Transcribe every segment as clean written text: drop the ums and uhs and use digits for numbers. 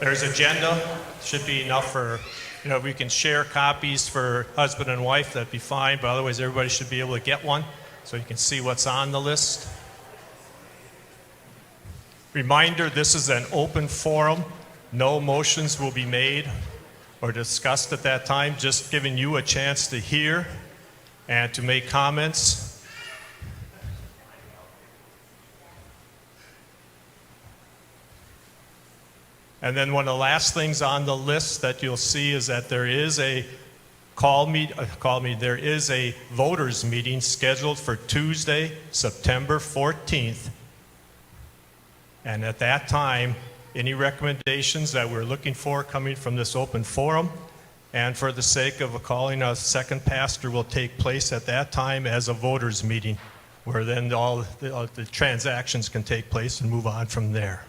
There's agenda, should be enough for, we can share copies for husband and wife, that'd be fine, but otherwise everybody should be able to get one so you can see what's on the list. Reminder, this is an open forum. No motions will be made or discussed at that time, just giving you a chance to hear and to make comments. And then one of the last things on the list that you'll see is that there is a there is a voters meeting scheduled for Tuesday, September 14th. And at that time, any recommendations that we're looking for coming from this open forum, and for the sake of calling a second pastor, will take place at that time as a voters meeting, where then all the transactions can take place and move on from there.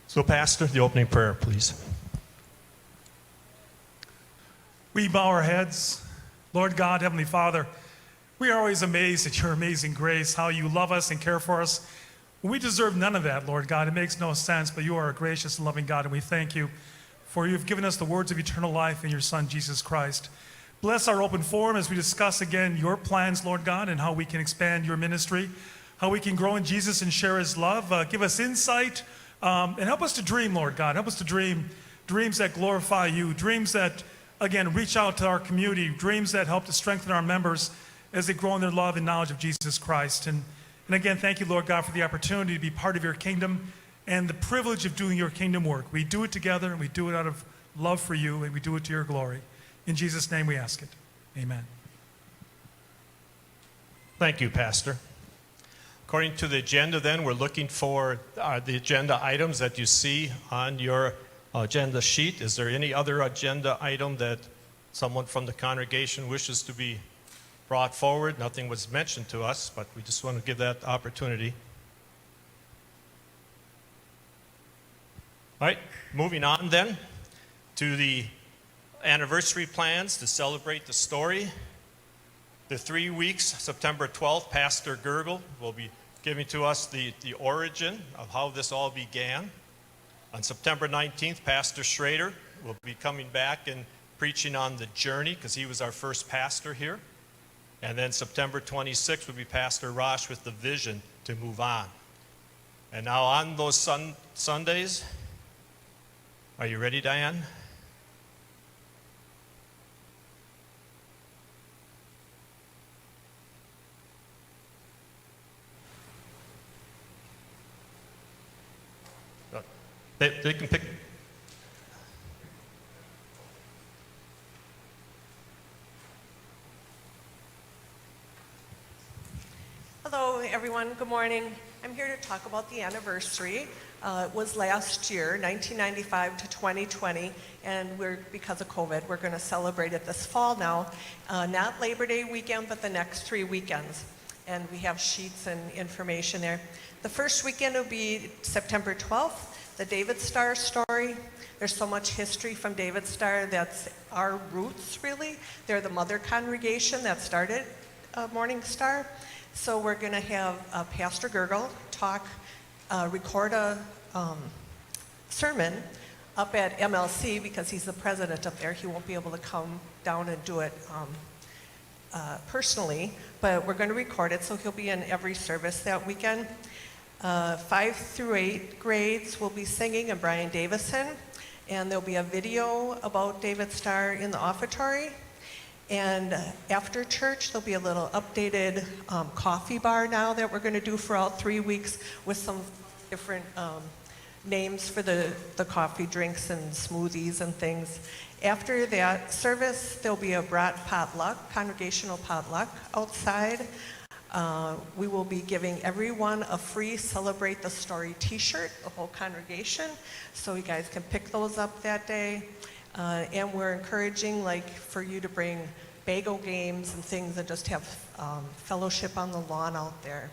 So, Pastor, the opening prayer, please. We bow our heads. Lord God, Heavenly Father, we are always amazed at your amazing grace, how you love us and care for us. We deserve none of that, Lord God. It makes no sense, but you are a gracious and loving God, and we thank you for you've given us the words of eternal life in your Son, Jesus Christ. Bless our open forum as we discuss again your plans, Lord God, and how we can expand your ministry, how we can grow in Jesus and share his love. Give us insight and help us to dream, Lord God. Help us to dream dreams that glorify you, dreams that, again, reach out to our community, dreams that help to strengthen our members as they grow in their love and knowledge of Jesus Christ. And again, thank you, Lord God, for the opportunity to be part of your kingdom and the privilege of doing your kingdom work. We do it together, and we do it out of love for you, and we do it to your glory. In Jesus' name we ask it. Amen. Thank you, Pastor. According to the agenda, then, we're looking for the agenda items that you see on your agenda sheet. Is there any other agenda item that someone from the congregation wishes to be brought forward? Nothing was mentioned to us, but we just want to give that opportunity. All right, moving on then to the anniversary plans to celebrate the story. The 3 weeks, September 12th, Pastor Gergel will be giving to us the origin of how this all began. On September 19th, Pastor Schrader will be coming back and preaching on the journey, because he was our first pastor here. And then September 26th will be Pastor Rosh with the vision to move on. And now on those Sundays, are you ready, Diane? They can pick. Hello, everyone. Good morning. I'm here to talk about the anniversary. It was last year, 1995 to 2020, and because of COVID, we're going to celebrate it this fall now. Not Labor Day weekend, but the next 3 weekends. And we have sheets and information there. The first weekend will be September 12th. The David Star story. There's so much history from David Star. That's our roots, really. They're the mother congregation that started Morning Star. So we're going to have Pastor Gergel record a sermon up at MLC, because he's the president up there. He won't be able to come down and do it personally, but we're going to record it, so he'll be in every service that weekend. 5 through 8 grades will be singing, and Brian Davison, and there'll be a video about David Starr in the offertory. And after church, there'll be a little updated coffee bar now that we're going to do for all 3 weeks, with some different names for the coffee drinks and smoothies and things. After that service, there'll be a brat potluck, congregational potluck outside. We will be giving everyone a free Celebrate the Story t-shirt, the whole congregation, so you guys can pick those up that day. And we're encouraging, for you to bring bagel games and things, and just have fellowship on the lawn out there.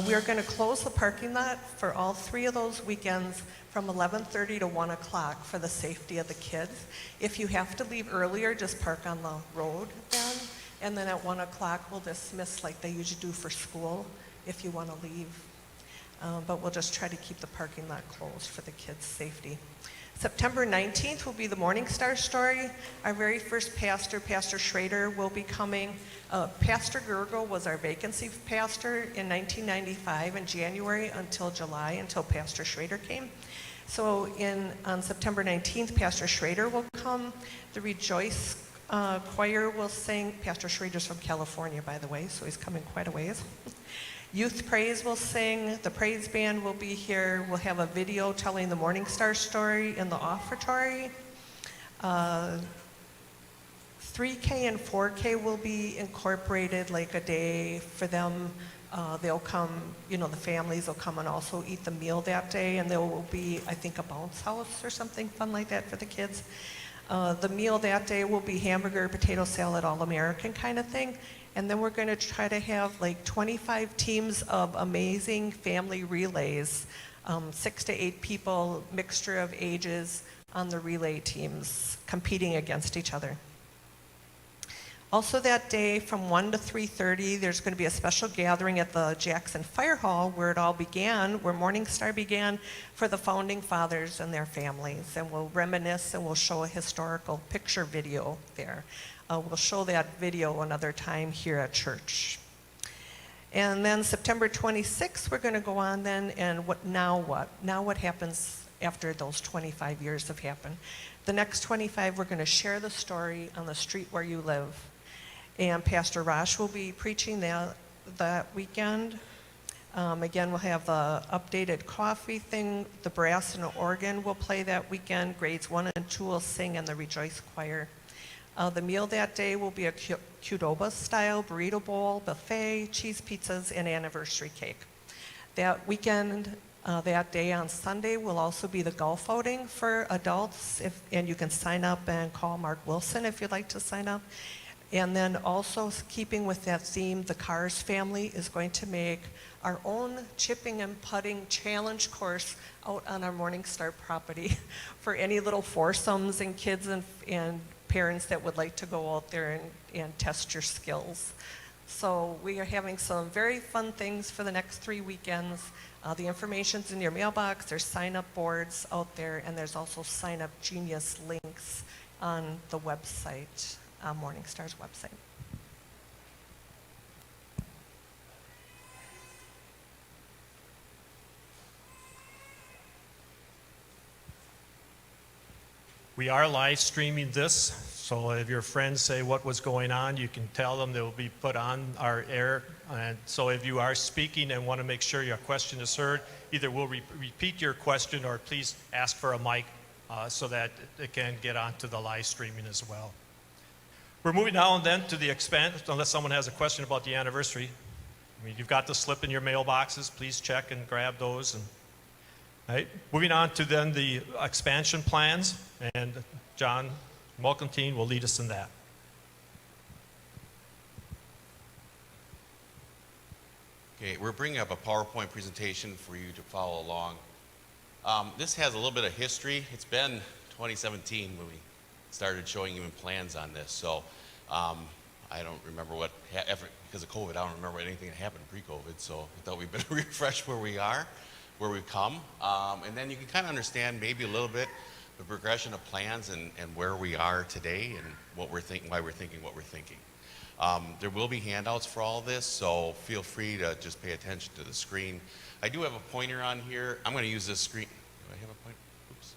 We're going to close the parking lot for all 3 of those weekends from 11:30 to 1 o'clock for the safety of the kids. If you have to leave earlier, just park on the road then. And then at 1 o'clock, we'll dismiss like they usually do for school if you want to leave. but we'll just try to keep the parking lot closed for the kids' safety. September 19th will be the Morning Star story. Our very first pastor, Pastor Schrader, will be coming. Pastor Gergel was our vacancy pastor in 1995 in January until July, until Pastor Schrader came. So on September 19th, Pastor Schrader will come. The Rejoice choir will sing. Pastor Schrader's from California, by the way, so he's coming quite a ways. Youth Praise will sing. The praise band will be here. We'll have a video telling the Morning Star story in the offertory. 3K and 4K will be incorporated, like a day for them. They'll come, the families will come and also eat the meal that day, and there will be, I think, a bounce house or something fun like that for the kids. The meal that day will be hamburger, potato salad, all-American kind of thing. And then we're going to try to have like 25 teams of amazing family relays, 6 to 8 people, mixture of ages on the relay teams, competing against each other. Also that day from 1 to 3:30, there's going to be a special gathering at the Jackson Fire Hall where it all began, where Morning Star began, for the founding fathers and their families. And we'll reminisce and we'll show a historical picture video there. We'll show that video another time here at church. And then September 26th, we're going to go on then, and now what? Now what happens after those 25 years have happened? The next 25, we're going to share the story on the street where you live. And Pastor Rosh will be preaching that weekend. Again, we'll have the updated coffee thing. The brass and the organ will play that weekend. Grades 1 and 2 will sing in the Rejoice choir. The meal that day will be a Qdoba-style burrito bowl, buffet, cheese pizzas, and anniversary cake. That weekend, that day on Sunday, will also be the golf outing for adults, and you can sign up and call Mark Wilson if you'd like to sign up. And then also, keeping with that theme, the Cars family is going to make our own chipping and putting challenge course out on our Morning Star property for any little foursomes and kids and parents that would like to go out there and test your skills. So we are having some very fun things for the next 3 weekends. The information's in your mailbox. There's sign-up boards out there, and there's also sign-up Genius links on the website, Morning Star's website. We are live streaming this, so if your friends say what was going on, you can tell them. They will be put on our air. And so if you are speaking and want to make sure your question is heard, either we'll repeat your question or please ask for a mic so that it can get onto the live streaming as well. We're moving now and then to the unless someone has a question about the anniversary. I mean, you've got the slip in your mailboxes. Please check and grab those. Right. Moving on to then the expansion plans, and John Mulcantine will lead us in that. Okay, we're bringing up a PowerPoint presentation for you to follow along. This has a little bit of history. It's been 2017 when we started showing even plans on this, so I don't remember because of COVID, I don't remember anything that happened pre-COVID, so I thought we'd better refresh where we are, where we've come, and then you can kind of understand maybe a little bit the progression of plans and where we are today and what we're thinking, why we're thinking what we're thinking. There will be handouts for all this, so feel free to just pay attention to the screen. I do have a pointer on here. I'm going to use this screen. Do I have a pointer? Oops.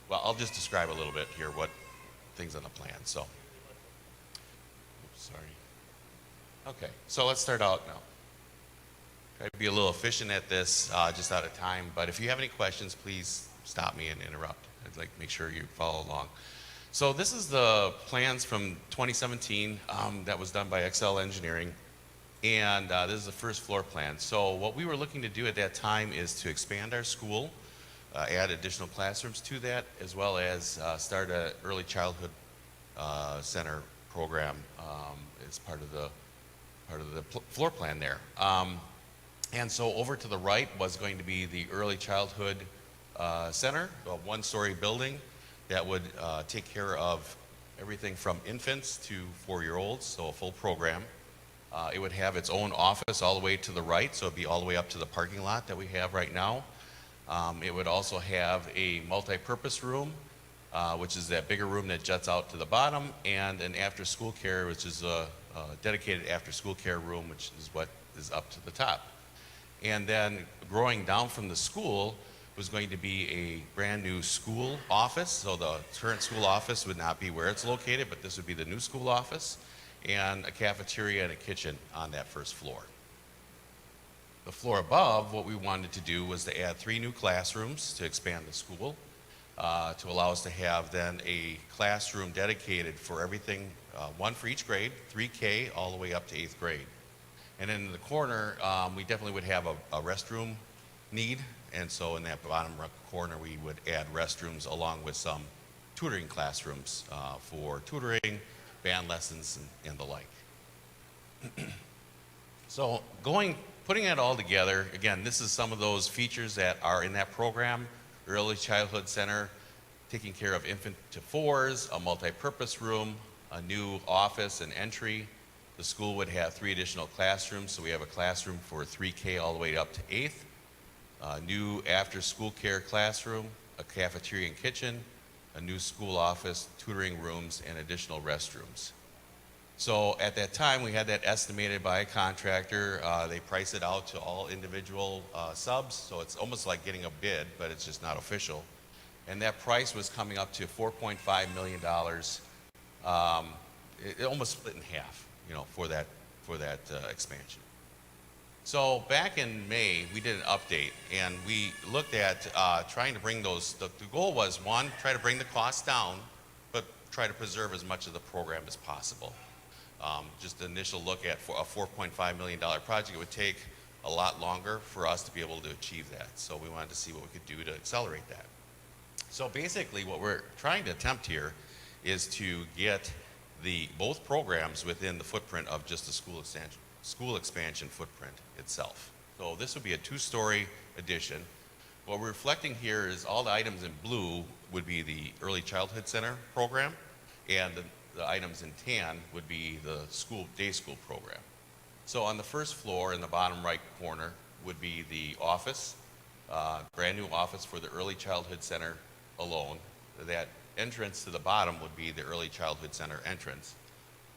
Well, I'll just describe a little bit here what things on the plan. So, oops, sorry. Okay, so let's start out now. Try to be a little efficient at this, just out of time. But if you have any questions, please stop me and interrupt. I'd like to make sure you follow along. So this is the plans from 2017 that was done by Excel Engineering. And this is the first floor plan. So what we were looking to do at that time is to expand our school, add additional classrooms to that, as well as start an early childhood center program as part of the floor plan there. And so over to the right was going to be the early childhood center, a one-story building that would take care of everything from infants to 4-year-olds, so a full program. It would have its own office all the way to the right, so it'd be all the way up to the parking lot that we have right now. It would also have a multi-purpose room, which is that bigger room that juts out to the bottom, and an after-school care, which is a dedicated after-school care room, which is what is up to the top. And then growing down from the school was going to be a brand new school office. So the current school office would not be where it's located, but this would be the new school office, and a cafeteria and a kitchen on that first floor. The floor above, what we wanted to do was to add 3 new classrooms to expand the school, to allow us to have then a classroom dedicated for everything, 1 for each grade, 3K all the way up to 8th grade. And in the corner, we definitely would have a restroom need, and so in that bottom corner, we would add restrooms along with some tutoring classrooms for tutoring, band lessons, and the like. So putting it all together, again, this is some of those features that are in that program: Early Childhood Center, taking care of infant to 4s, a multi-purpose room, a new office and entry. The school would have 3 additional classrooms, so we have a classroom for 3K all the way up to 8th, a new after-school care classroom, a cafeteria and kitchen, a new school office, tutoring rooms, and additional restrooms. So at that time, we had that estimated by a contractor. They price it out to all individual subs, so it's almost like getting a bid, but it's just not official. And that price was coming up to $4.5 million. It almost split in half, for that expansion. So back in May, we did an update, and we looked at trying to bring those. The goal was, 1, try to bring the costs down, but try to preserve as much of the program as possible. Just an initial look at a $4.5 million project, it would take a lot longer for us to be able to achieve that. So we wanted to see what we could do to accelerate that. So basically what we're trying to attempt here is to get both programs within the footprint of just the school expansion footprint itself. So this would be a 2-story addition. What we're reflecting here is all the items in blue would be the Early Childhood Center program, and the items in tan would be the day school program. So on the first floor in the bottom right corner would be the office, brand new office for the Early Childhood Center alone. That entrance to the bottom would be the Early Childhood Center entrance.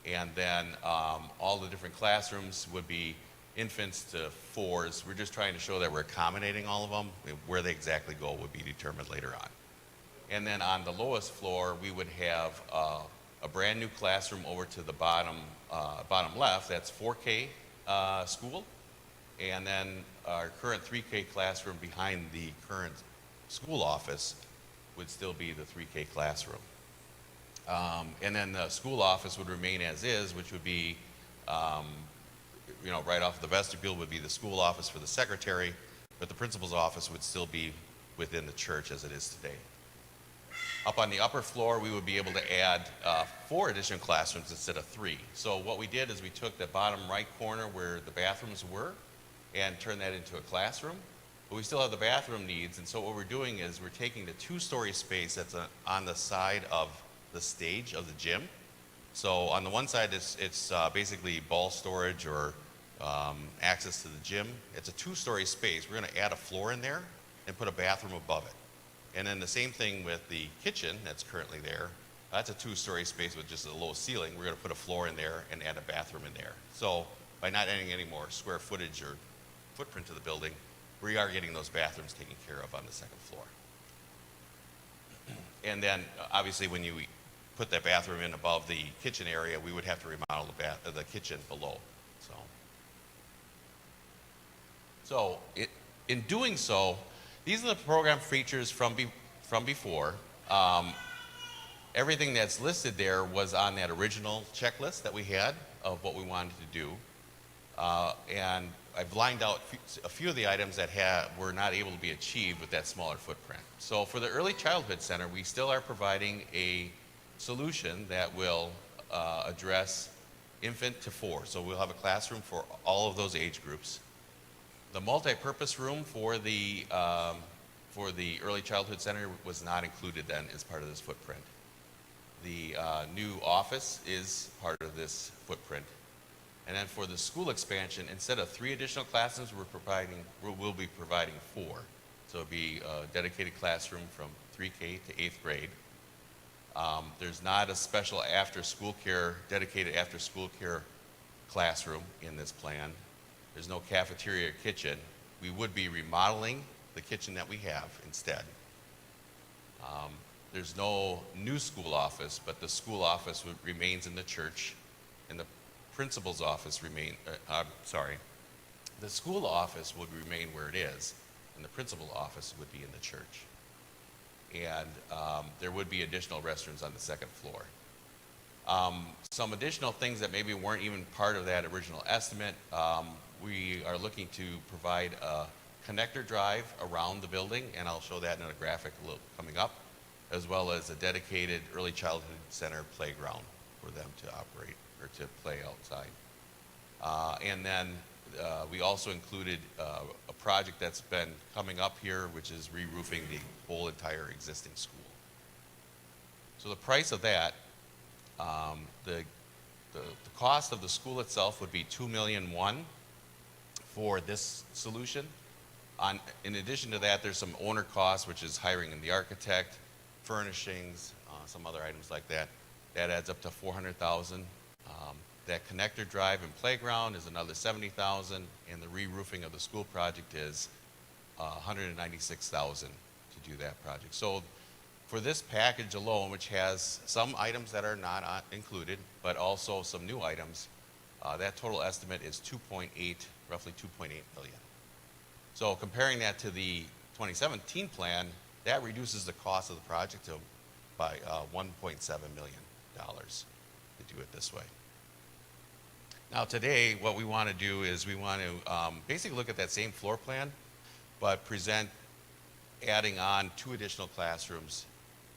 And then all the different classrooms would be infants to 4s. We're just trying to show that we're accommodating all of them. Where they exactly go would be determined later on. And then on the lowest floor, we would have a brand new classroom over to the bottom left. That's 4K school. And then our current 3K classroom behind the current school office would still be the 3K classroom. And then the school office would remain as is, which would be, right off the vestibule would be the school office for the secretary, but the principal's office would still be within the church as it is today. Up on the upper floor, we would be able to add 4 additional classrooms instead of 3. So what we did is we took the bottom right corner where the bathrooms were and turned that into a classroom. But we still have the bathroom needs, and so what we're doing is we're taking the 2-story space that's on the side of the stage of the gym. So on the one side, it's basically ball storage or access to the gym. It's a 2-story space. We're going to add a floor in there and put a bathroom above it. And then the same thing with the kitchen that's currently there. That's a 2-story space with just a low ceiling. We're going to put a floor in there and add a bathroom in there. So by not adding any more square footage or footprint to the building, we are getting those bathrooms taken care of on the second floor. And then obviously when you put that bathroom in above the kitchen area, we would have to remodel the kitchen below. So in doing so, these are the program features from before. Everything that's listed there was on that original checklist that we had of what we wanted to do. And I've lined out a few of the items that were not able to be achieved with that smaller footprint. So for the Early Childhood Center, we still are providing a solution that will address infant to 4. So we'll have a classroom for all of those age groups. The multi-purpose room for the Early Childhood Center was not included then as part of this footprint. The new office is part of this footprint. And then for the school expansion, instead of 3 additional classrooms, we'll be providing 4. So it'll be a dedicated classroom from 3K to 8th grade. There's not a special dedicated after-school care classroom in this plan. There's no cafeteria or kitchen. We would be remodeling the kitchen that we have instead. There's no new school office, but the school office remains in the church, and the principal's office the school office would remain where it is, and the principal office would be in the church. And there would be additional restrooms on the second floor. Some additional things that maybe weren't even part of that original estimate, we are looking to provide a connector drive around the building, and I'll show that in a graphic coming up, as well as a dedicated early childhood center playground for them to operate or to play outside. And then we also included a project that's been coming up here, which is re-roofing the whole entire existing school. So the price of that, the cost of the school itself would be $2.1 million for this solution. In addition to that, there's some owner costs, which is hiring the architect, furnishings, some other items like that. That adds up to $400,000. That connector drive and playground is another $70,000, and the re-roofing of the school project is $196,000 to do that project. So for this package alone, which has some items that are not included, but also some new items, that total estimate is roughly $2.8 million. So comparing that to the 2017 plan, that reduces the cost of the project by $1.7 million to do it this way. Now today, what we want to do is we want to basically look at that same floor plan, but present adding on 2 additional classrooms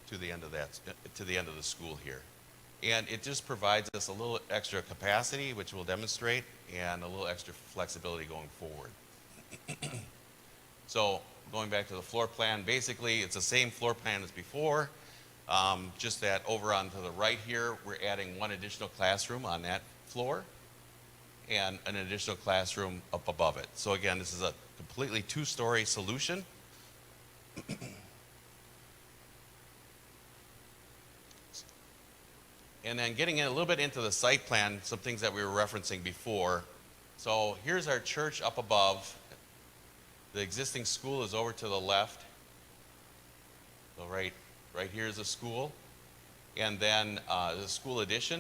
to the end of the school here. And it just provides us a little extra capacity, which we'll demonstrate, and a little extra flexibility going forward. So going back to the floor plan, basically it's the same floor plan as before, just that over on to the right here, we're adding 1 additional classroom on that floor and an additional classroom up above it. So again, this is a completely 2-story solution. And then getting in a little bit into the site plan, some things that we were referencing before. So here's our church up above. The existing school is over to the left. So right here is a school. And then the school addition.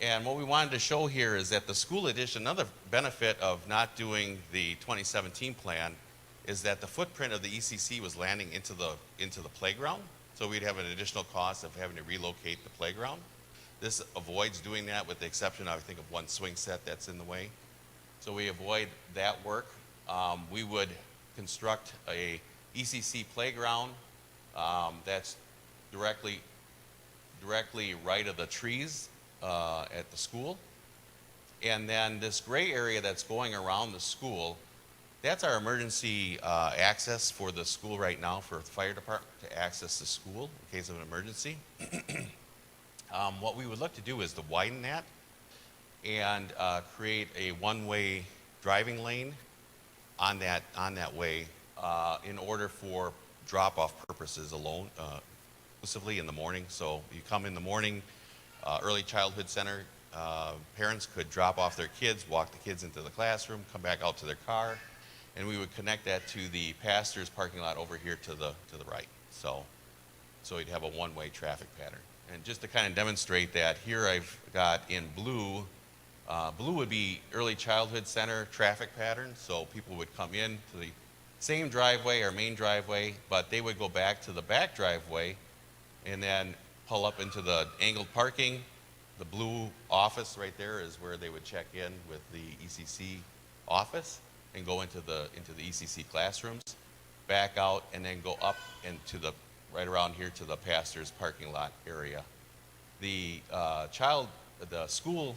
And what we wanted to show here is that the school addition, another benefit of not doing the 2017 plan is that the footprint of the ECC was landing into the playground. So we'd have an additional cost of having to relocate the playground. This avoids doing that with the exception, I think, of 1 swing set that's in the way. So we avoid that work. We would construct a ECC playground that's directly right of the trees at the school. And then this gray area that's going around the school, that's our emergency access for the school right now for the fire department to access the school in case of an emergency. What we would look to do is to widen that and create a 1-way driving lane on that way in order for drop-off purposes alone, exclusively in the morning. So you come in the morning, early childhood center, parents could drop off their kids, walk the kids into the classroom, come back out to their car, and we would connect that to the pastor's parking lot over here to the right. So you'd have a 1-way traffic pattern. And just to kind of demonstrate that, here I've got in blue, blue would be early childhood center traffic pattern. So people would come in to the same driveway, our main driveway, but they would go back to the back driveway and then pull up into the angled parking. The blue office right there is where they would check in with the ECC office and go into the ECC classrooms, back out, and then go up into right around here to the pastor's parking lot area. The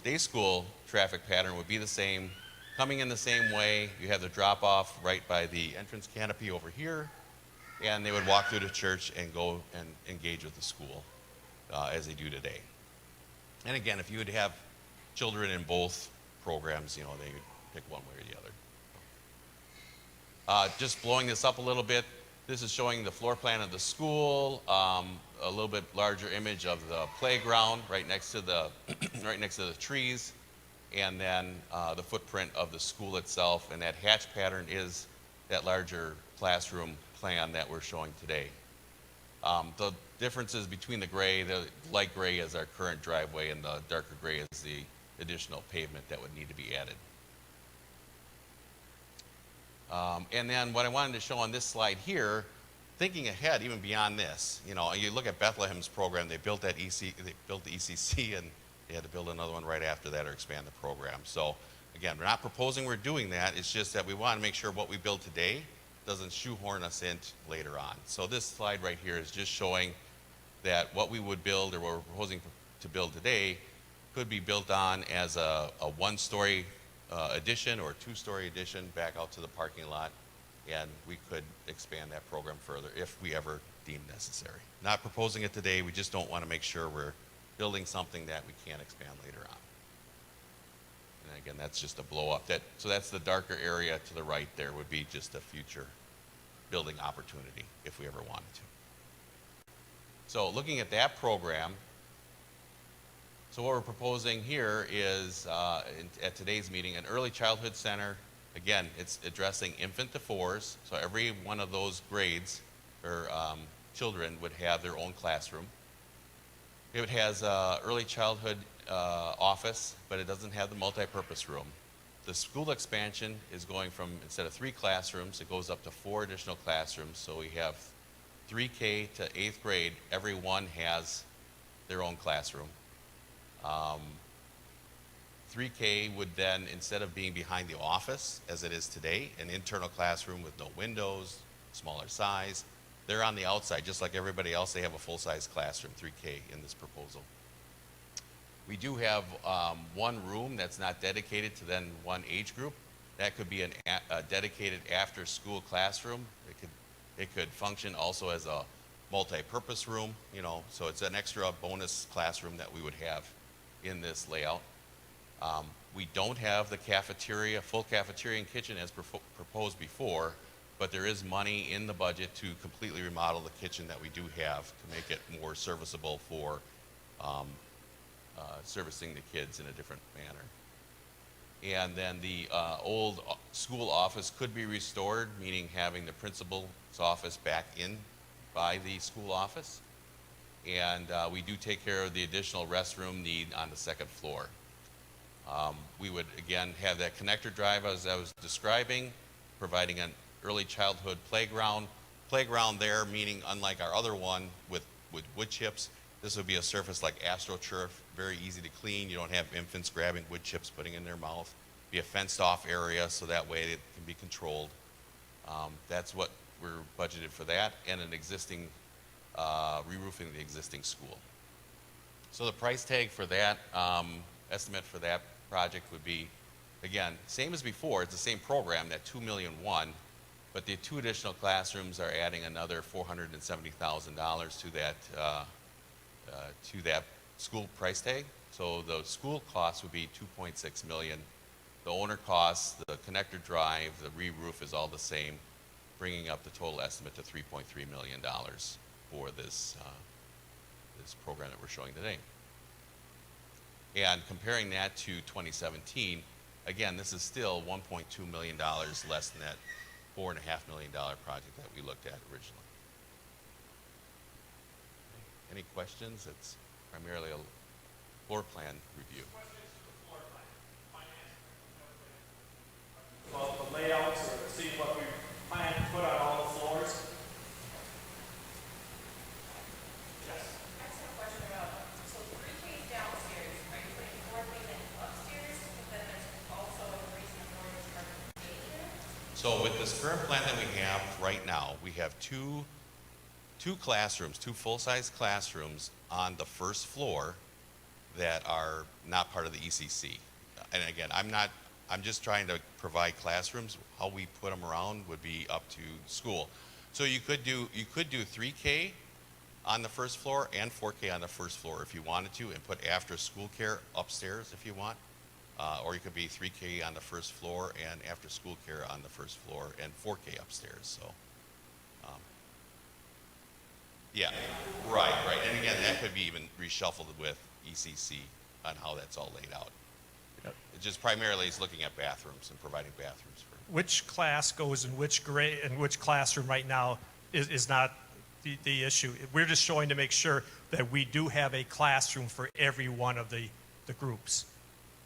day school traffic pattern would be the same, coming in the same way. You have the drop off right by the entrance canopy over here, and they would walk through the church and go and engage with the school as they do today. And again, if you would have children in both programs, they would pick one way or the other. Just blowing this up a little bit, this is showing the floor plan of the school, a little bit larger image of the playground right next to the right next to the trees, and then the footprint of the school itself. And that hatch pattern is that larger classroom plan that we're showing today. The differences between the light gray is our current driveway, and the darker gray is the additional pavement that would need to be added. And then what I wanted to show on this slide here, thinking ahead even beyond this, you look at Bethlehem's program, they built the ECC, and they had to build another one right after that or expand the program. So again, we're not proposing we're doing that. It's just that we want to make sure what we build today doesn't shoehorn us in later on. So this slide right here is just showing that what we would build, or what we're proposing to build today, could be built on as a one-story addition or a two-story addition back out to the parking lot, and we could expand that program further if we ever deem necessary. Not proposing it today, we just don't want to make sure we're building something that we can't expand later on. And again, that's just a blow up. So that's the darker area to the right there would be just a future building opportunity if we ever wanted to. So looking at that program, so what we're proposing here is, at today's meeting, an early childhood center. Again, it's addressing infant to fours, so every one of those grades or children would have their own classroom. It has early childhood office, but it doesn't have the multi-purpose room. The school expansion is going from, instead of 3 classrooms, it goes up to 4 additional classrooms. So we have 3K to 8th grade, everyone has their own classroom. 3K would then, instead of being behind the office as it is today, an internal classroom with no windows, smaller size. They're on the outside, just like everybody else. They have a full-size classroom, 3K in this proposal. We do have one room that's not dedicated to then one age group. That could be a dedicated after-school classroom. It could function also as a multi-purpose room, so it's an extra bonus classroom that we would have in this layout. We don't have the cafeteria, full cafeteria and kitchen as proposed before, but there is money in the budget to completely remodel the kitchen that we do have to make it more serviceable for servicing the kids in a different manner. And then the old school office could be restored, meaning having the principal's office back in by the school office. And we do take care of the additional restroom need on the 2nd floor. We would, again, have that connector drive as I was describing, providing an early childhood playground. Playground there, meaning unlike our other one with wood chips, this would be a surface like AstroTurf, very easy to clean. You don't have infants grabbing wood chips, putting in their mouth. Be a fenced off area, so that way it can be controlled. That's what we're budgeted for that, and an existing, re-roofing the existing school. So the price tag for that, estimate for that project would be, again, same as before. It's the same program, that $2.1 million, but the 2 additional classrooms are adding another $470,000 to that school price tag. So the school cost would be $2.6 million. The owner costs, the connector drive, the re-roof is all the same, bringing up the total estimate to $3.3 million for this program that we're showing today. And comparing that to 2017, again, this is still $1.2 million less than that $4.5 million project that we looked at originally. Any questions? It's primarily a floor plan review. Well, the layouts or see what we plan to put on all the floors. Yes. I just have a question about, so 3K's downstairs, are you putting 4K then upstairs? But then there's also a reason for this participation? So with this current plan that we have right now, we have two classrooms, 2 full-size classrooms on the first floor that are not part of the ECC. And again, I'm just trying to provide classrooms. How we put them around would be up to school. So you could do 3K on the first floor and 4K on the first floor if you wanted to, and put after school care upstairs if you want. or you could be 3K on the first floor and after-school care on the first floor and 4K upstairs. So, yeah, right. And again, that could be even reshuffled with ECC on how that's all laid out. Yep. It just primarily is looking at bathrooms and providing bathrooms for. Which class goes in which grade and which classroom right now is not the issue. We're just showing to make sure that we do have a classroom for every one of the groups.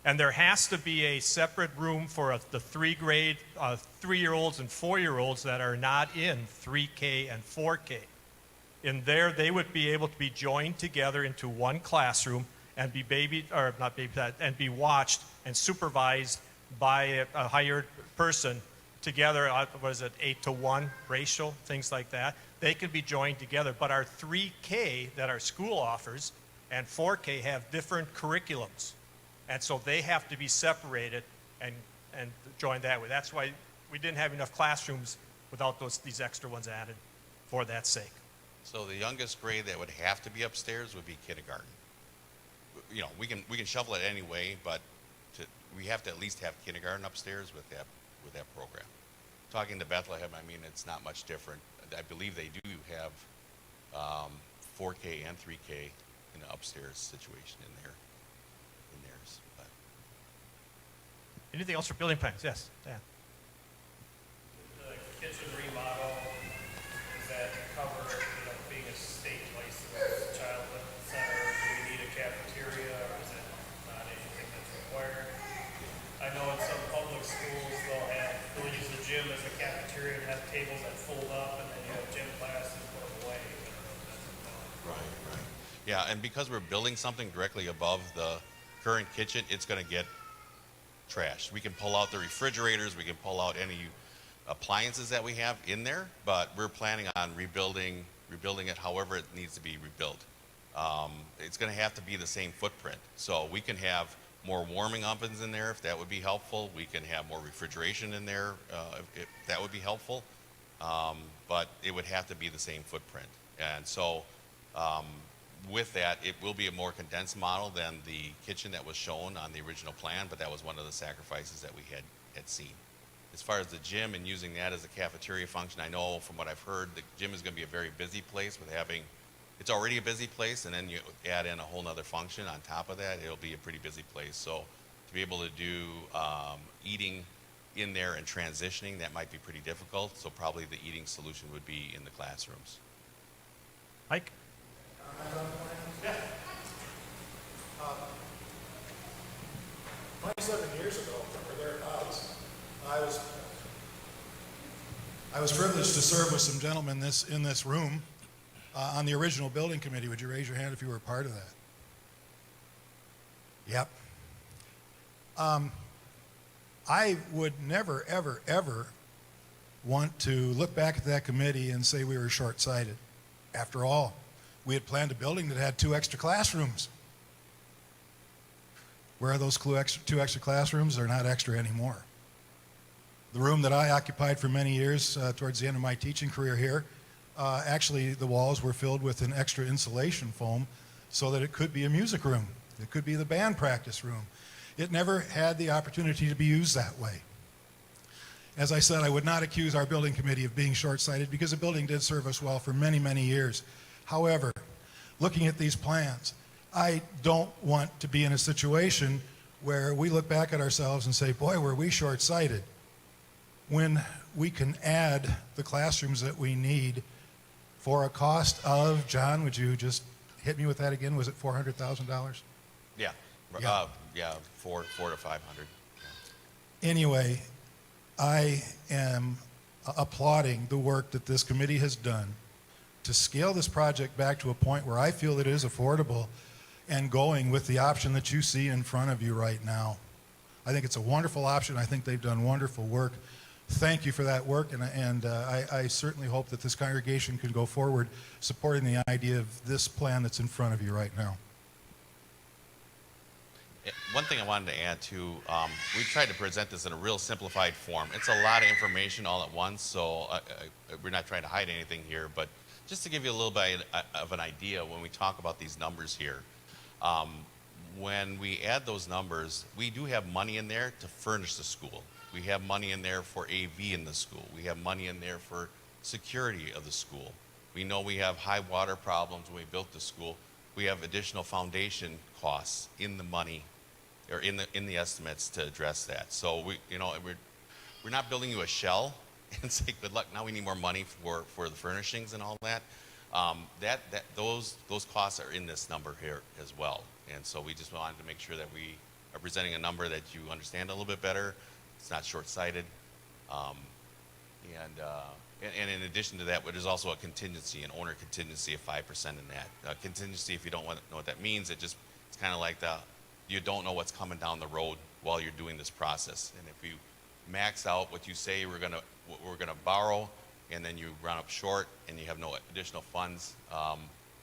And there has to be a separate room for the 3-year-olds and 4-year-olds that are not in 3K and 4K. In there, they would be able to be joined together into one classroom and be and be watched and supervised by a hired person together. 8-to-1 ratio, things like that. They could be joined together. But our 3K that our school offers and 4K have different curriculums. And so they have to be separated and joined that way. That's why we didn't have enough classrooms without these extra ones added for that sake. So the youngest grade that would have to be upstairs would be kindergarten. You know, we can shuffle it anyway, but we have to at least have kindergarten upstairs with that program. Talking to Bethlehem, I mean, it's not much different. I believe they do have 4K and 3K in the upstairs situation in theirs. But. Anything else for building plans? Yes, Dan. The kitchen remodel, does that cover, being a state licensed childhood center? Do we need a cafeteria, or is it not anything that's required? I know in some public schools, they'll use the gym as a cafeteria and have tables that fold up, and then you have gym class and put them away. Right. Yeah, and because we're building something directly above the current kitchen, it's going to get trashed. We can pull out the refrigerators, we can pull out any appliances that we have in there, but we're planning on rebuilding it however it needs to be rebuilt. It's going to have to be the same footprint. So we can have more warming ovens in there if that would be helpful. We can have more refrigeration in there if that would be helpful. But it would have to be the same footprint. And so with that, it will be a more condensed model than the kitchen that was shown on the original plan, but that was one of the sacrifices that we had seen. As far as the gym and using that as a cafeteria function, I know from what I've heard, the gym is going to be a very busy place with it's already a busy place, and then you add in a whole nother function on top of that, it'll be a pretty busy place. So to be able to do eating in there and transitioning, that might be pretty difficult. So probably the eating solution would be in the classrooms. Mike? Yeah. 27 years ago, or thereabouts, I was privileged to serve with some gentlemen in this room on the original building committee. Would you raise your hand if you were a part of that? Yep. I would never, ever, ever want to look back at that committee and say we were short-sighted. After all, we had planned a building that had 2 extra classrooms. Where are those 2 extra classrooms? They're not extra anymore. The room that I occupied for many years towards the end of my teaching career here, actually the walls were filled with an extra insulation foam so that it could be a music room. It could be the band practice room. It never had the opportunity to be used that way. As I said, I would not accuse our building committee of being short-sighted because the building did serve us well for many, many years. However, looking at these plans, I don't want to be in a situation where we look back at ourselves and say, boy, were we short-sighted, when we can add the classrooms that we need for a cost of, John, would you just hit me with that again? Was it $400,000? Yeah. Yeah. 400 to 500. Anyway, I am applauding the work that this committee has done to scale this project back to a point where I feel it is affordable and going with the option that you see in front of you right now. I think it's a wonderful option. I think they've done wonderful work. Thank you for that work, and I certainly hope that this congregation can go forward supporting the idea of this plan that's in front of you right now. One thing I wanted to add too, we tried to present this in a real simplified form. It's a lot of information all at once, so we're not trying to hide anything here, but just to give you a little bit of an idea when we talk about these numbers here, when we add those numbers, we do have money in there to furnish the school. We have money in there for AV in the school. We have money in there for security of the school. We know we have high water problems when we built the school. We have additional foundation costs in the money, or in the estimates to address that. So we're not building you a shell and say good luck. Now we need more money for the furnishings and all that. Those costs are in this number here as well. And so we just wanted to make sure that we are presenting a number that you understand a little bit better. It's not short-sighted. And in addition to that, there's also a contingency, an owner contingency of 5% in that. Contingency, if you don't know what that means, it's kind of like you don't know what's coming down the road while you're doing this process. And if you max out what you say we're gonna borrow, and then you run up short and you have no additional funds,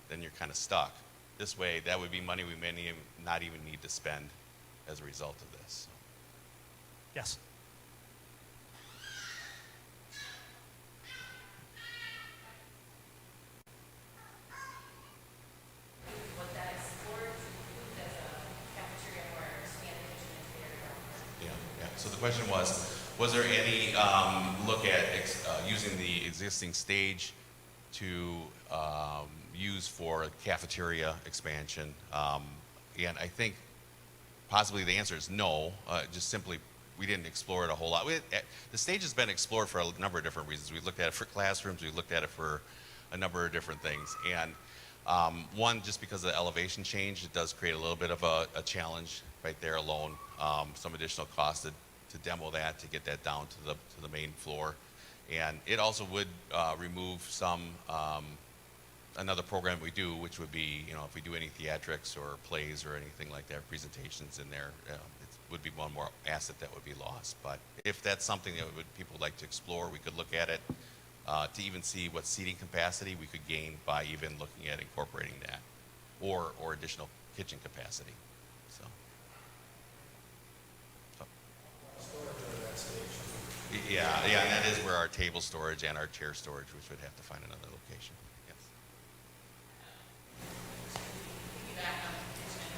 then you're kind of stuck. This way, that would be money we may not even need to spend as a result of this. Yes. What that explores as a cafeteria where standing kitchen is very Yeah. So the question was there any look at using the existing stage to use for cafeteria expansion? And I think possibly the answer is no. Just simply, we didn't explore it a whole lot. The stage has been explored for a number of different reasons. We looked at it for classrooms. We looked at it for a number of different things. And one, just because of the elevation change, it does create a little bit of a challenge right there alone. Some additional cost to demo that, to get that down to the main floor. And it also would remove some another program we do, which would be, if we do any theatrics or plays or anything like that, presentations in there, it would be one more asset that would be lost. But if that's something that people would like to explore, we could look at it to even see what seating capacity we could gain by even looking at incorporating that, or additional kitchen capacity. So. Yeah, and that is where our table storage and our chair storage, which would have to find another location. Yes. piggyback on the kitchen.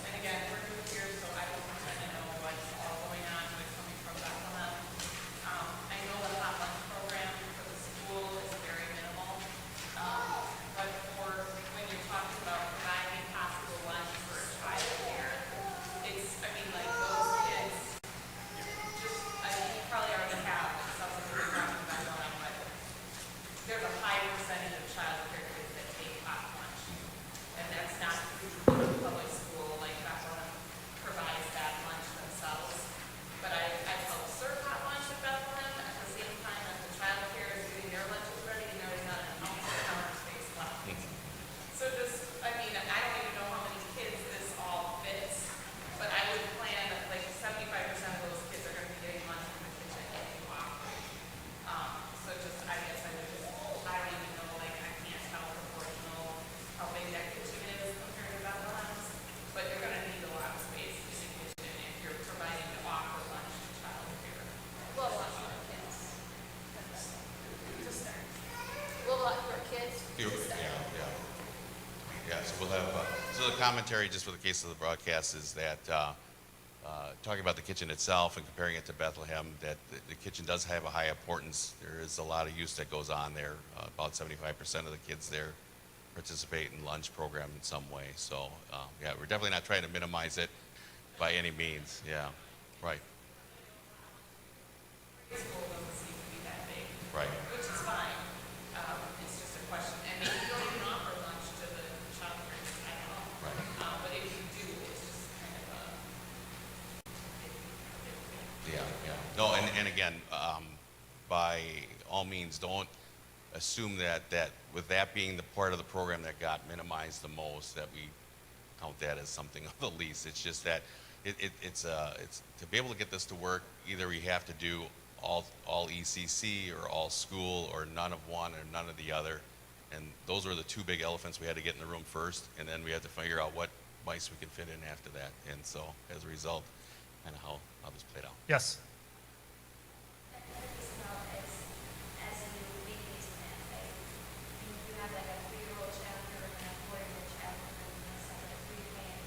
And again, we're new here, so I don't kind of know what's all going on with coming from Bethlehem. I know the hot lunch program for the school is very minimal. But when you're talking about providing possible lunch for a child here, it's, like those kids, you probably already have, it sounds like you're talking about Bethlehem, but there's a high percentage of child care kids that take hot lunch. And that's not through public school, like Bethlehem provides that lunch themselves. But I've helped serve hot lunch at Bethlehem at the same time as the child care is getting their lunches ready, and there's not an ounce of counter space left. So I don't even know how many kids this all fits, but I would plan that like 75% of those kids are going to be getting lunch from the kitchen if you operate. So I guess I don't even know, I can't tell proportional how big that kitchen is compared to Bethlehem's, but you're going to need a lot of space in the kitchen if you're providing to offer lunch to child care. Well, a lot for kids. To start. Well, a lot for kids. Yeah, so we'll have, so the commentary, just for the case of the broadcast, is that talking about the kitchen itself and comparing it to Bethlehem, that the kitchen does have a high importance. There is a lot of use that goes on there. About 75% of the kids there participate in lunch program in some way. So, yeah, we're definitely not trying to minimize it by any means. Yeah, right, School doesn't seem to be that big. right. Which is fine. It's just a question. And maybe you don't even offer lunch to the child care, I don't know. Right. But if you do, it's just kind of Yeah. No, and again, by all means, don't assume that with that being the part of the program that got minimized the most, that we count that as something of the least. It's just that it's to be able to get this to work, either we have to do all ECC or all school, or none of one or none of the other. And those were the two big elephants we had to get in the room first, and then we had to figure out what mice we could fit in after that. And so, as a result, kind of how this played out. Yes. As you make these plans, you have like a 3-year-old chapter and a 4-year-old chapter and a separate 3 plan.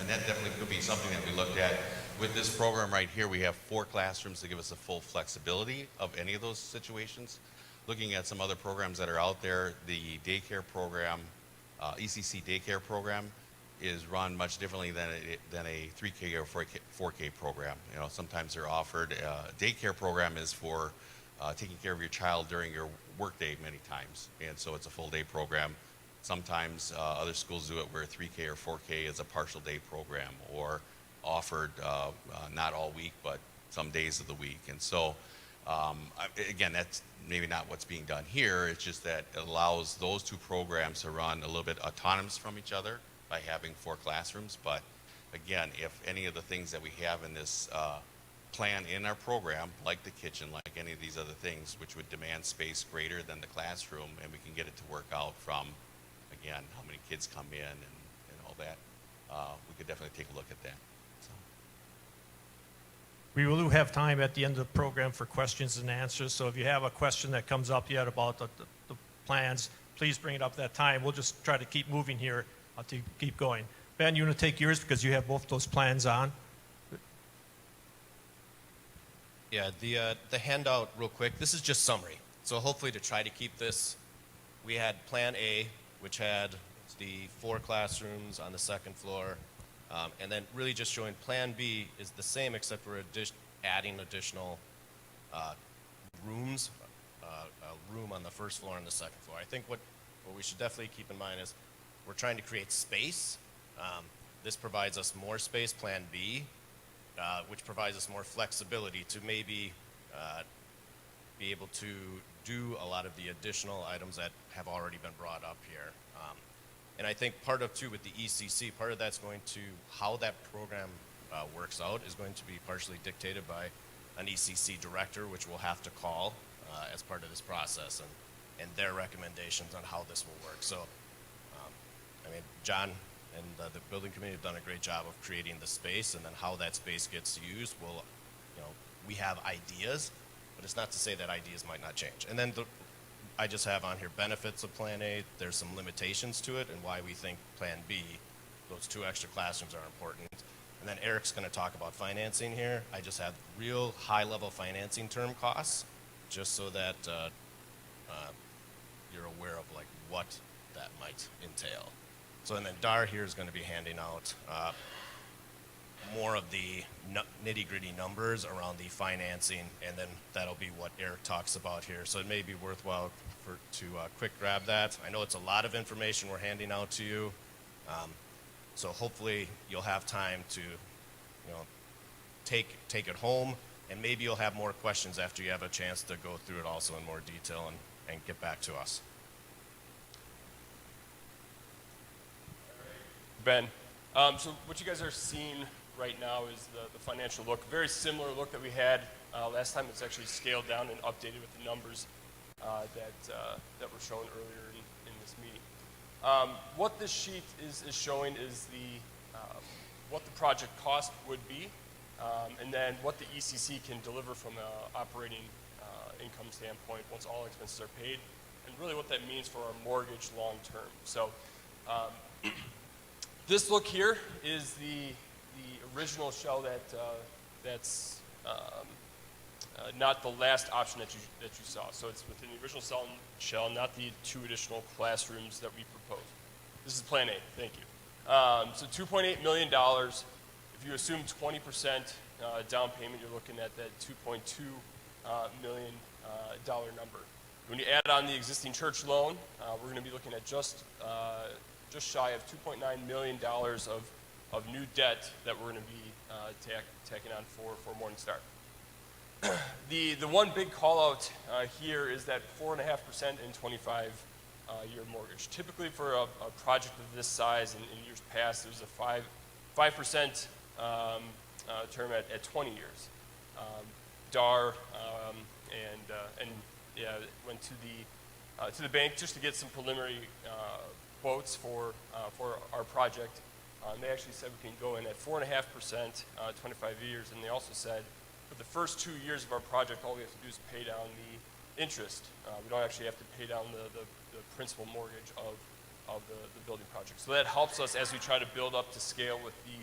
that definitely could be something that we looked at. With this program right here, we have 4 classrooms to give us the full flexibility of any of those situations. Looking at some other programs that are out there, the daycare program, ECC daycare program, is run much differently than a 3K or 4K program. You know, sometimes they're offered, daycare program is for taking care of your child during your workday many times, and so it's a full day program. Sometimes other schools do it where 3K or 4K is a partial day program, or offered not all week, but some days of the week. And so, again, that's maybe not what's being done here. It's just that it allows those 2 programs to run a little bit autonomous from each other by having 4 classrooms. But again, if any of the things that we have in this plan in our program, like the kitchen, like any of these other things, which would demand space greater than the classroom, and we can get it to work out from, again, how many kids come in and all that, we could definitely take a look at that. So. We will have time at the end of the program for questions and answers, so if you have a question that comes up yet about the plans, please bring it up at that time. We'll just try to keep moving here to keep going. Ben, you want to take yours because you have both those plans on? Yeah, the handout real quick, this is just summary. So hopefully to try to keep this, we had Plan A, which had the 4 classrooms on the 2nd floor, and then really just showing Plan B is the same except we're adding additional rooms, a room on the 1st floor and the 2nd floor. I think what we should definitely keep in mind is we're trying to create space. This provides us more space, Plan B, which provides us more flexibility to maybe be able to do a lot of the additional items that have already been brought up here. And I think part of, too, with the ECC, part of that's going to, how that program works out is going to be partially dictated by an ECC director, which we'll have to call as part of this process, and their recommendations on how this will work. So, I mean, John and the building committee have done a great job of creating the space, and then how that space gets used will, you know, we have ideas, but it's not to say that ideas might not change. And then I just have on here benefits of Plan A. There's some limitations to it and why we think Plan B, those 2 extra classrooms are important. And then Eric's going to talk about financing here. I just have real high-level financing term costs, just so that you're aware of like what that might entail. So, and then Dar here is going to be handing out more of the nitty-gritty numbers around the financing, and then that'll be what Eric talks about here. So it may be worthwhile to quick grab that. I know it's a lot of information we're handing out to you, so hopefully you'll have time to, you know, take it home, and maybe you'll have more questions after you have a chance to go through it also in more detail and get back to us. Ben, so what you guys are seeing right now is the financial look, very similar look that we had last time. It's actually scaled down and updated with the numbers that were shown earlier in this meeting. What this sheet is showing is what the project cost would be, and then what the ECC can deliver from an operating income standpoint once all expenses are paid, and really what that means for our mortgage long term. So this look here is the original shell that's not the last option that you saw. So it's within the original shell, not the 2 additional classrooms that we proposed. This is Plan A. Thank you. So $2.8 million. If you assume 20% down payment, you're looking at that $2.2 million number. When you add on the existing church loan, we're going to be looking at just shy of $2.9 million of new debt that we're going to be tacking on for Morning Star. The one big call out here is that 4.5% in 25-year mortgage. Typically for a project of this size in years past, there's a 5% term at 20 years. DAR went to the bank just to get some preliminary quotes for our project. They actually said we can go in at 4.5%, 25 years, and they also said for the first 2 years of our project, all we have to do is pay down the interest. We don't actually have to pay down the principal mortgage of the building project. So that helps us as we try to build up to scale with the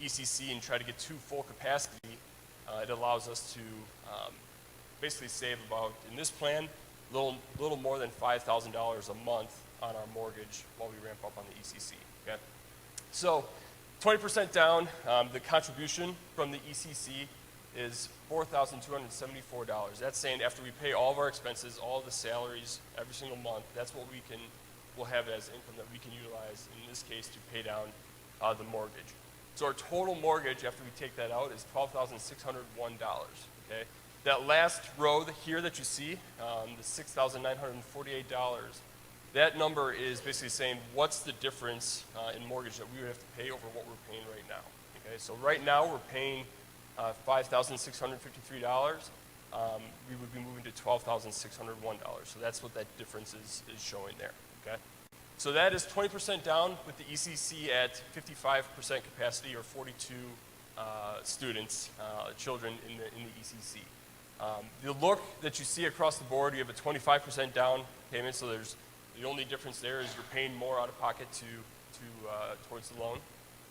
ECC and try to get to full capacity. It allows us to basically save about, in this plan, little more than $5,000 a month on our mortgage while we ramp up on the ECC. Okay? So 20% down, the contribution from the ECC is $4,274. That's saying after we pay all of our expenses, all of the salaries every single month, that's what we'll have as income that we can utilize, in this case, to pay down the mortgage. So our total mortgage after we take that out is $12,601, okay? That last row here that you see, the $6,948, that number is basically saying what's the difference in mortgage that we would have to pay over what we're paying right now, okay? So right now we're paying $5,653. We would be moving to $12,601. So that's what that difference is showing there, okay? So that is 20% down with the ECC at 55% capacity, or 42 students, children in the ECC. The look that you see across the board, you have a 25% down payment, so the only difference there is you're paying more out of pocket towards the loan.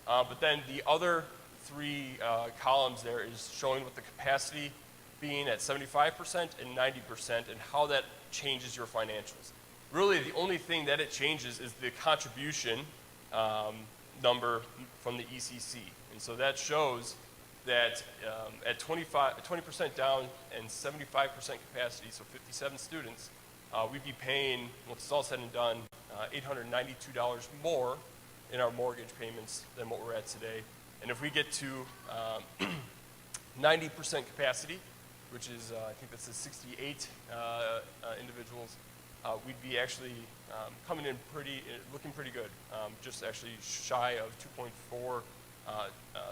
But then the other three columns there is showing what the capacity being at 75% and 90% and how that changes your financials. Really, the only thing that it changes is the contribution number from the ECC. And so that shows that at 20% down and 75% capacity, so 57 students, we'd be paying, when it's all said and done, $892 more in our mortgage payments than what we're at today. And if we get to 90% capacity, which is, I think that's the 68 individuals, we'd be actually coming in looking pretty good, just actually shy of $2.4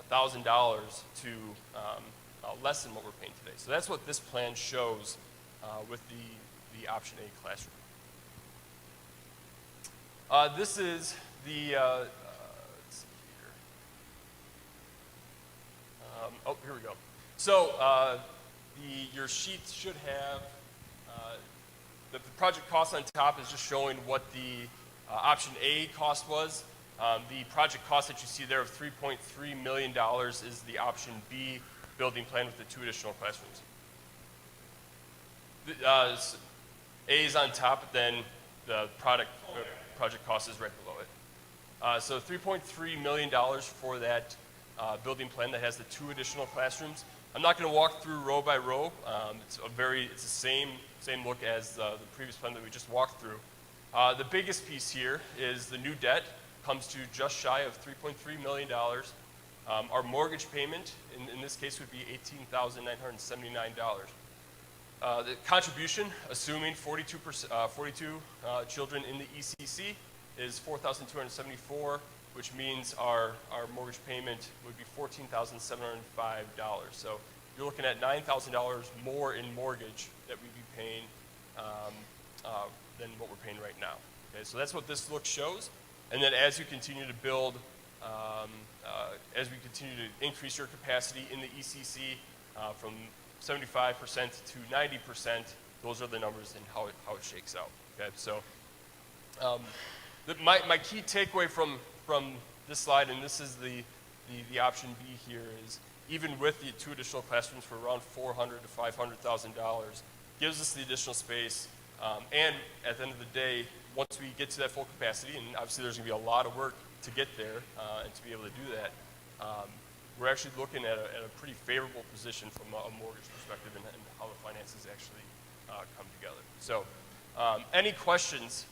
thousand to less than what we're paying today. So that's what this plan shows with the option A classroom. This is the, let's see here. Here we go. So your sheets should have, the project cost on top is just showing what the option A cost was. The project cost that you see there of $3.3 million is the option B building plan with the 2 additional classrooms. A is on top, but then the project cost is right below it. So $3.3 million for that building plan that has the 2 additional classrooms. I'm not going to walk through row by row. It's the same look as the previous plan that we just walked through. The biggest piece here is the new debt. Comes to just shy of $3.3 million. Our mortgage payment, in this case, would be $18,979. The contribution, assuming 42 children in the ECC, is $4,274, which means our mortgage payment would be $14,705. So you're looking at $9,000 more in mortgage that we'd be paying than what we're paying right now. Okay, so that's what this look shows. And then as you continue to build, as we continue to increase your capacity in the ECC from 75% to 90%, those are the numbers and how it shakes out. Okay, so my key takeaway from this slide, and this is the option B here, is even with the 2 additional classrooms for around $400,000 to $500,000, gives us the additional space, and at the end of the day, once we get to that full capacity, and obviously there's going to be a lot of work to get there and to be able to do that, we're actually looking at a pretty favorable position from a mortgage perspective and how the finances actually come together. So any questions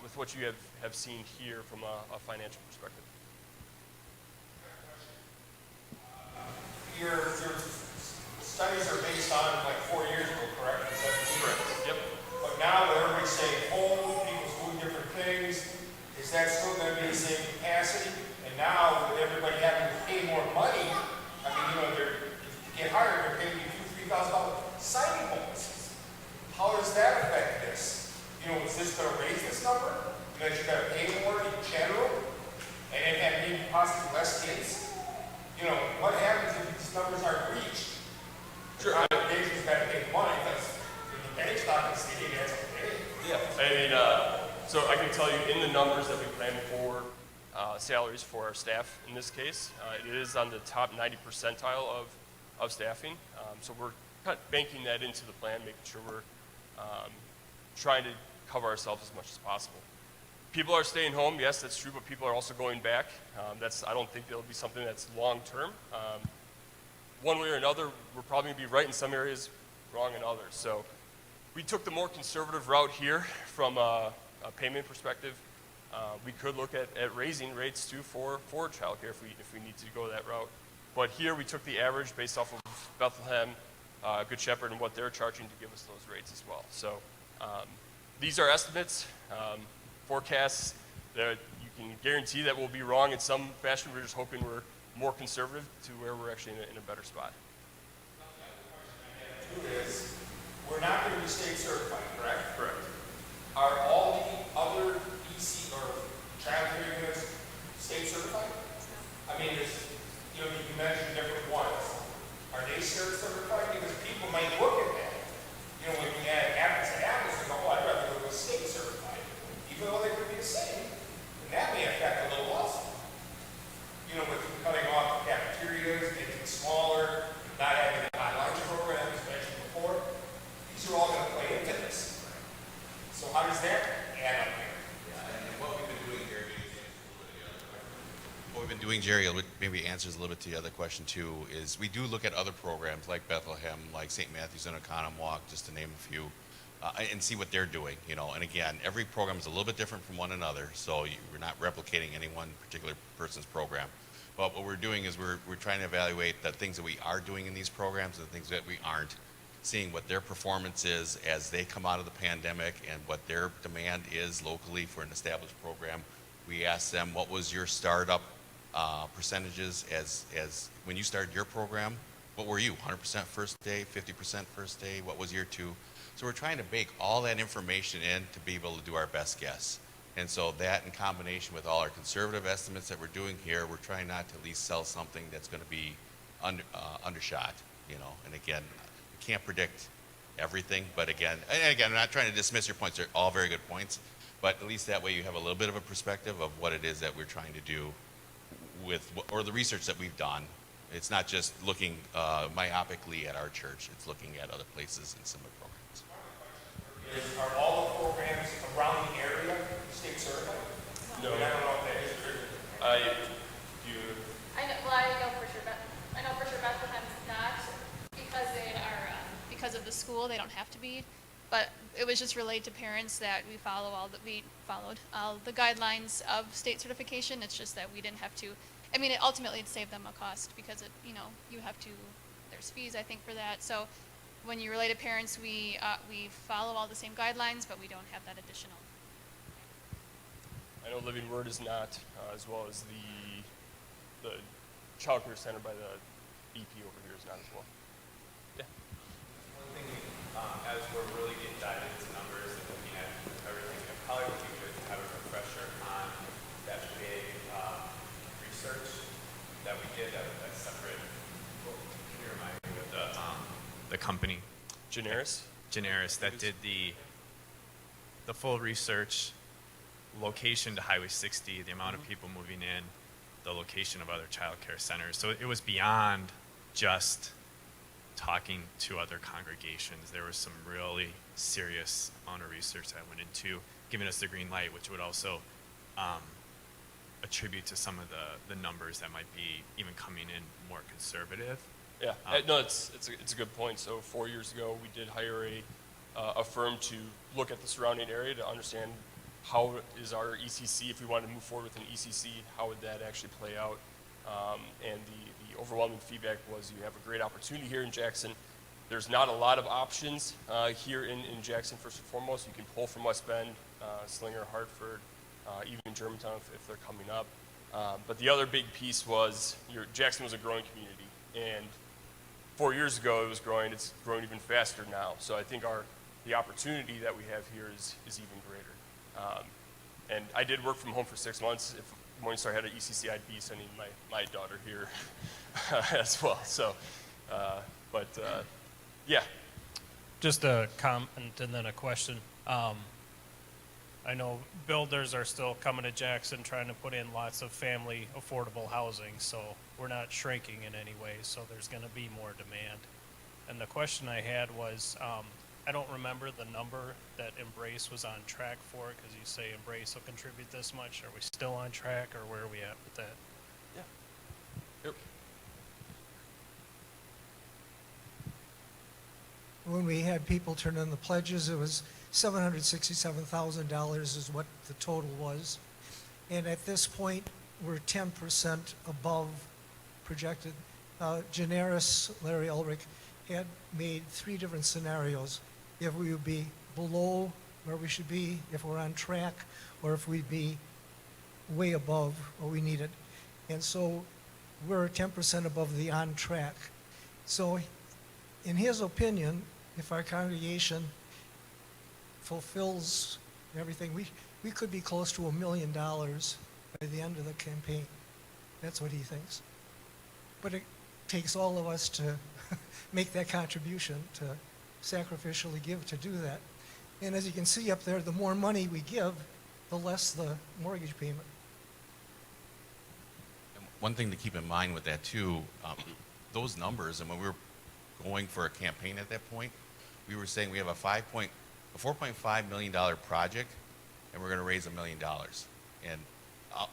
with what you have seen here from a financial perspective? Your studies are based on like 4 years ago, correct? Is that correct? Yep. But now that everybody's saying home, people's doing different things, is that still going to be the same capacity? And now with everybody having to pay more money, I mean, if you get hired, they're paying you $2,000, $3,000 signing bonuses. How does that affect this? Is this going to raise this number? Because you're going to pay more in general and maybe possibly less kids? What happens if these numbers aren't reached? The congregation's got to pay money because the bank's not going to see it as okay. Yeah, I mean, So I can tell you in the numbers that we plan for salaries for our staff in this case, it is on the top 90 percentile of staffing. So we're kind of banking that into the plan, making sure we're trying to cover ourselves as much as possible. People are staying home, yes, that's true, but people are also going back. I don't think that'll be something that's long term. One way or another, we're probably going to be right in some areas, wrong in others. So we took the more conservative route here from a payment perspective. We could look at raising rates too for childcare if we need to go that route. But here we took the average based off of Bethlehem, Good Shepherd, and what they're charging to give us those rates as well. So these are estimates, forecasts that you can guarantee that we'll be wrong in some fashion. We're just hoping we're more conservative to where we're actually in a better spot. Is we're not going to be state certified, correct? Correct. Are all the other EC or child care units state certified? I mean, you mentioned different ones. Are they state certified? Because people might look at that. When we add apples to apples, they go, oh, I'd rather go with state certified, even though they could be the same. And that may affect a little also. With cutting off the cafeterias, making it smaller, not having a lunch program, as mentioned before, these are all going to play into this. So how does that add up here? Yeah, and what we've been doing, Jerry, maybe answers a little bit to the other question too, is we do look at other programs like Bethlehem, like St. Matthew's and Oconomowoc, just to name a few, and see what they're doing, And again, every program is a little bit different from one another, so we're not replicating any one particular person's program. But what we're doing is we're trying to evaluate the things that we are doing in these programs and the things that we aren't, seeing what their performance is as they come out of the pandemic and what their demand is locally for an established program. We ask them, what was your startup percentages as when you started your program? What were you, 100% first day, 50% first day? What was year two? So we're trying to bake all that information in to be able to do our best guess. And so that in combination with all our conservative estimates that we're doing here, we're trying not to at least sell something that's going to be undershot, And again, we can't predict everything, but again, I'm not trying to dismiss your points. They're all very good points, but at least that way you have a little bit of a perspective of what it is that we're trying to do or the research that we've done. It's not just looking myopically at our church, it's looking at other places and similar programs. Are all the programs around the area state certified? No. I don't know if that is true. I know for sure. Bethlehem's not because they are because of the school. They don't have to be, but it was just relayed to parents that we followed all the guidelines of state certification. It's just that we didn't have to. I mean, ultimately it saved them a cost because you have to. There's fees I think for that. So when you relay to parents, we follow all the same guidelines, but we don't have that additional. I know Living Word is not, as well as the child care center by the BP over here is not as well. Yeah. One thing, as we're really getting diving into numbers and looking at everything, it probably would be good to have a refresher on that big research that we did that's separate. Well, can you remind me with the company? Generis that did the full research, location to Highway 60, the amount of people moving in, the location of other child care centers. So it was beyond just talking to other congregations. There was some really serious amount of research that went into giving us the green light, which would also attribute to some of the numbers that might be even coming in more conservative. Yeah, no, it's a good point. So 4 years ago, we did hire a firm to look at the surrounding area to understand how is our ECC, if we wanted to move forward with an ECC, how would that actually play out? And the overwhelming feedback was you have a great opportunity here in Jackson. There's not a lot of options here in Jackson, first and foremost. You can pull from West Bend, Slinger, Hartford, even Germantown if they're coming up. But the other big piece was Jackson was a growing community. And 4 years ago it was growing. It's growing even faster now. So I think the opportunity that we have here is even greater. And I did work from home for 6 months. If Morningstar had an ECC, I'd be sending my daughter here as well. So, yeah. Just a comment and then a question. I know builders are still coming to Jackson trying to put in lots of family affordable housing, so we're not shrinking in any way, so there's gonna be more demand. And the question I had was, I don't remember the number that Embrace was on track for, because you say Embrace will contribute this much. Are we still on track, or where are we at with that? Yep. When we had people turn in the pledges, it was $767,000 is what the total was. And at this point, we're 10% above projected. Generis, Larry Ulrich, had made 3 different scenarios. If we would be below where we should be, if we're on track, or if we'd be way above what we needed. And so we're 10% above the on track. So in his opinion, if our congregation fulfills everything, we could be close to $1 million by the end of the campaign. That's what he thinks. But it takes all of us to make that contribution, to sacrificially give to do that. And as you can see up there, the more money we give, the less the mortgage payment. And one thing to keep in mind with that too, those numbers, and when we were going for a campaign at that point, we were saying we have a $4.5 million project, and we're going to raise $1 million. And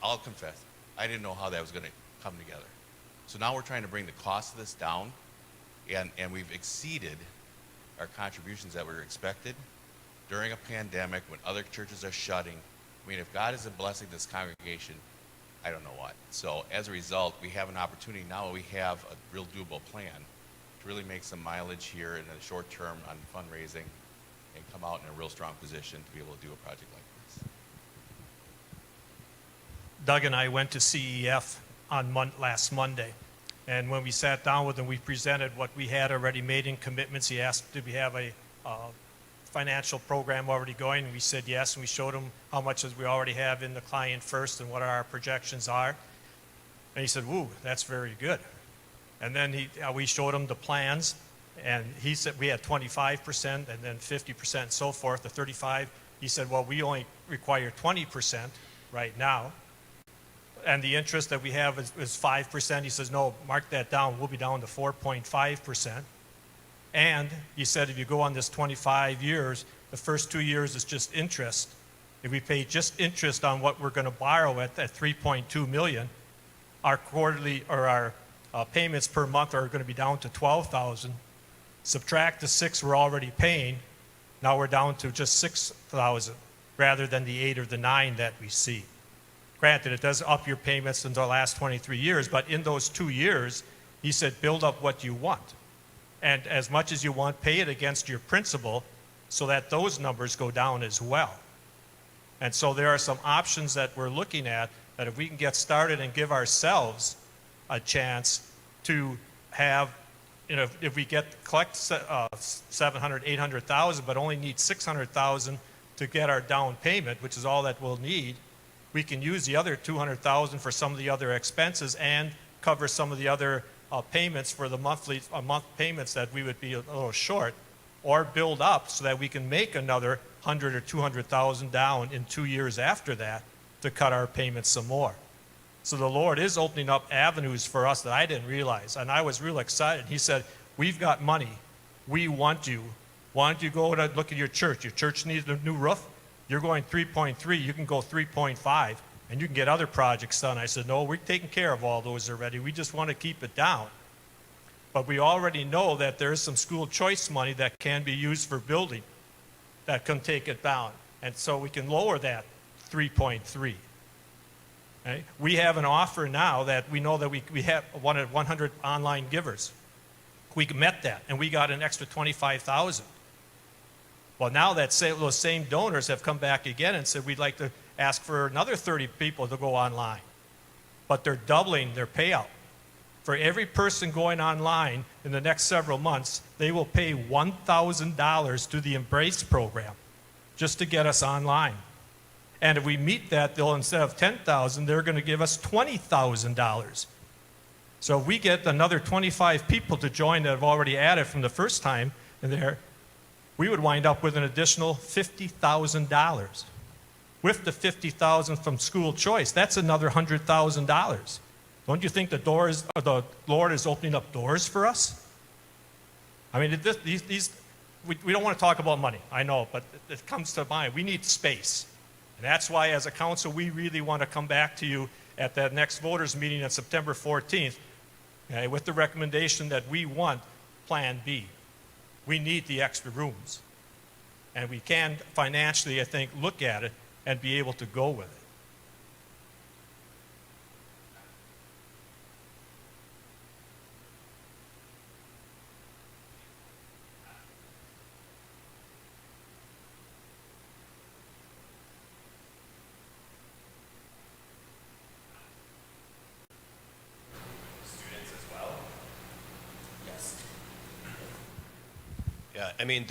I'll confess, I didn't know how that was going to come together. So now we're trying to bring the cost of this down, and we've exceeded our contributions that were expected during a pandemic when other churches are shutting. I mean, if God isn't blessing this congregation, I don't know what. So as a result, we have an opportunity now that we have a real doable plan to really make some mileage here in the short term on fundraising and come out in a real strong position to be able to do a project like this. Doug and I went to CEF on last Monday. And when we sat down with him, we presented what we had already made in commitments. He asked, did we have a financial program already going? And we said yes, and we showed him how much as we already have in the client first and what our projections are. And he said, "Woo, that's very good." And then we showed him the plans, and he said we had 25% and then 50% and so forth, the 35. He said, well, we only require 20% right now. And the interest that we have is 5%. He says, no, mark that down. We'll be down to 4.5%. And he said, if you go on this 25 years, the first 2 years is just interest. If we pay just interest on what we're going to borrow at 3.2 million, our quarterly or our payments per month are going to be down to $12,000. Subtract the 6 we're already paying, now we're down to just $6,000 rather than the 8 or the 9 that we see. Granted, it does up your payments in the last 23 years, but in those 2 years, he said, build up what you want. And as much as you want, pay it against your principal so that those numbers go down as well. And so there are some options that we're looking at that if we can get started and give ourselves a chance to have, if we collect 700, 800,000, but only need 600,000 to get our down payment, which is all that we'll need, we can use the other 200,000 for some of the other expenses and cover some of the other payments for the month payments that we would be a little short, or build up so that we can make another 100 or 200,000 down in 2 years after that to cut our payments some more. So the Lord is opening up avenues for us that I didn't realize, and I was real excited. He said, we've got money. We want you. Why don't you go and look at your church? Your church needs a new roof. You're going 3.3, you can go 3.5, and you can get other projects done. I said, no, we're taking care of all those already. We just want to keep it down. But we already know that there is some school choice money that can be used for building that can take it down. And so we can lower that 3.3. Okay? We have an offer now that we know that we have 100 online givers. We met that, and we got an extra 25,000. Well, now that those same donors have come back again and said, we'd like to ask for another 30 people to go online. But they're doubling their payout. For every person going online in the next several months, they will pay $1,000 to the Embrace program just to get us online. And if we meet that, they'll, instead of $10,000, they're going to give us $20,000. So if we get another 25 people to join that have already added from the first time in there, we would wind up with an additional $50,000. with the $50,000 from school choice, that's another $100,000. Don't you think the Lord is opening up doors for us? I mean, we don't want to talk about money, I know, but it comes to mind. We need space. And that's why, as a council, we really want to come back to you at that next voters meeting on September 14th, okay, with the recommendation that we want Plan B. We need the extra rooms. And we can financially, I think, look at it and be able to go with it. Yeah, I mean,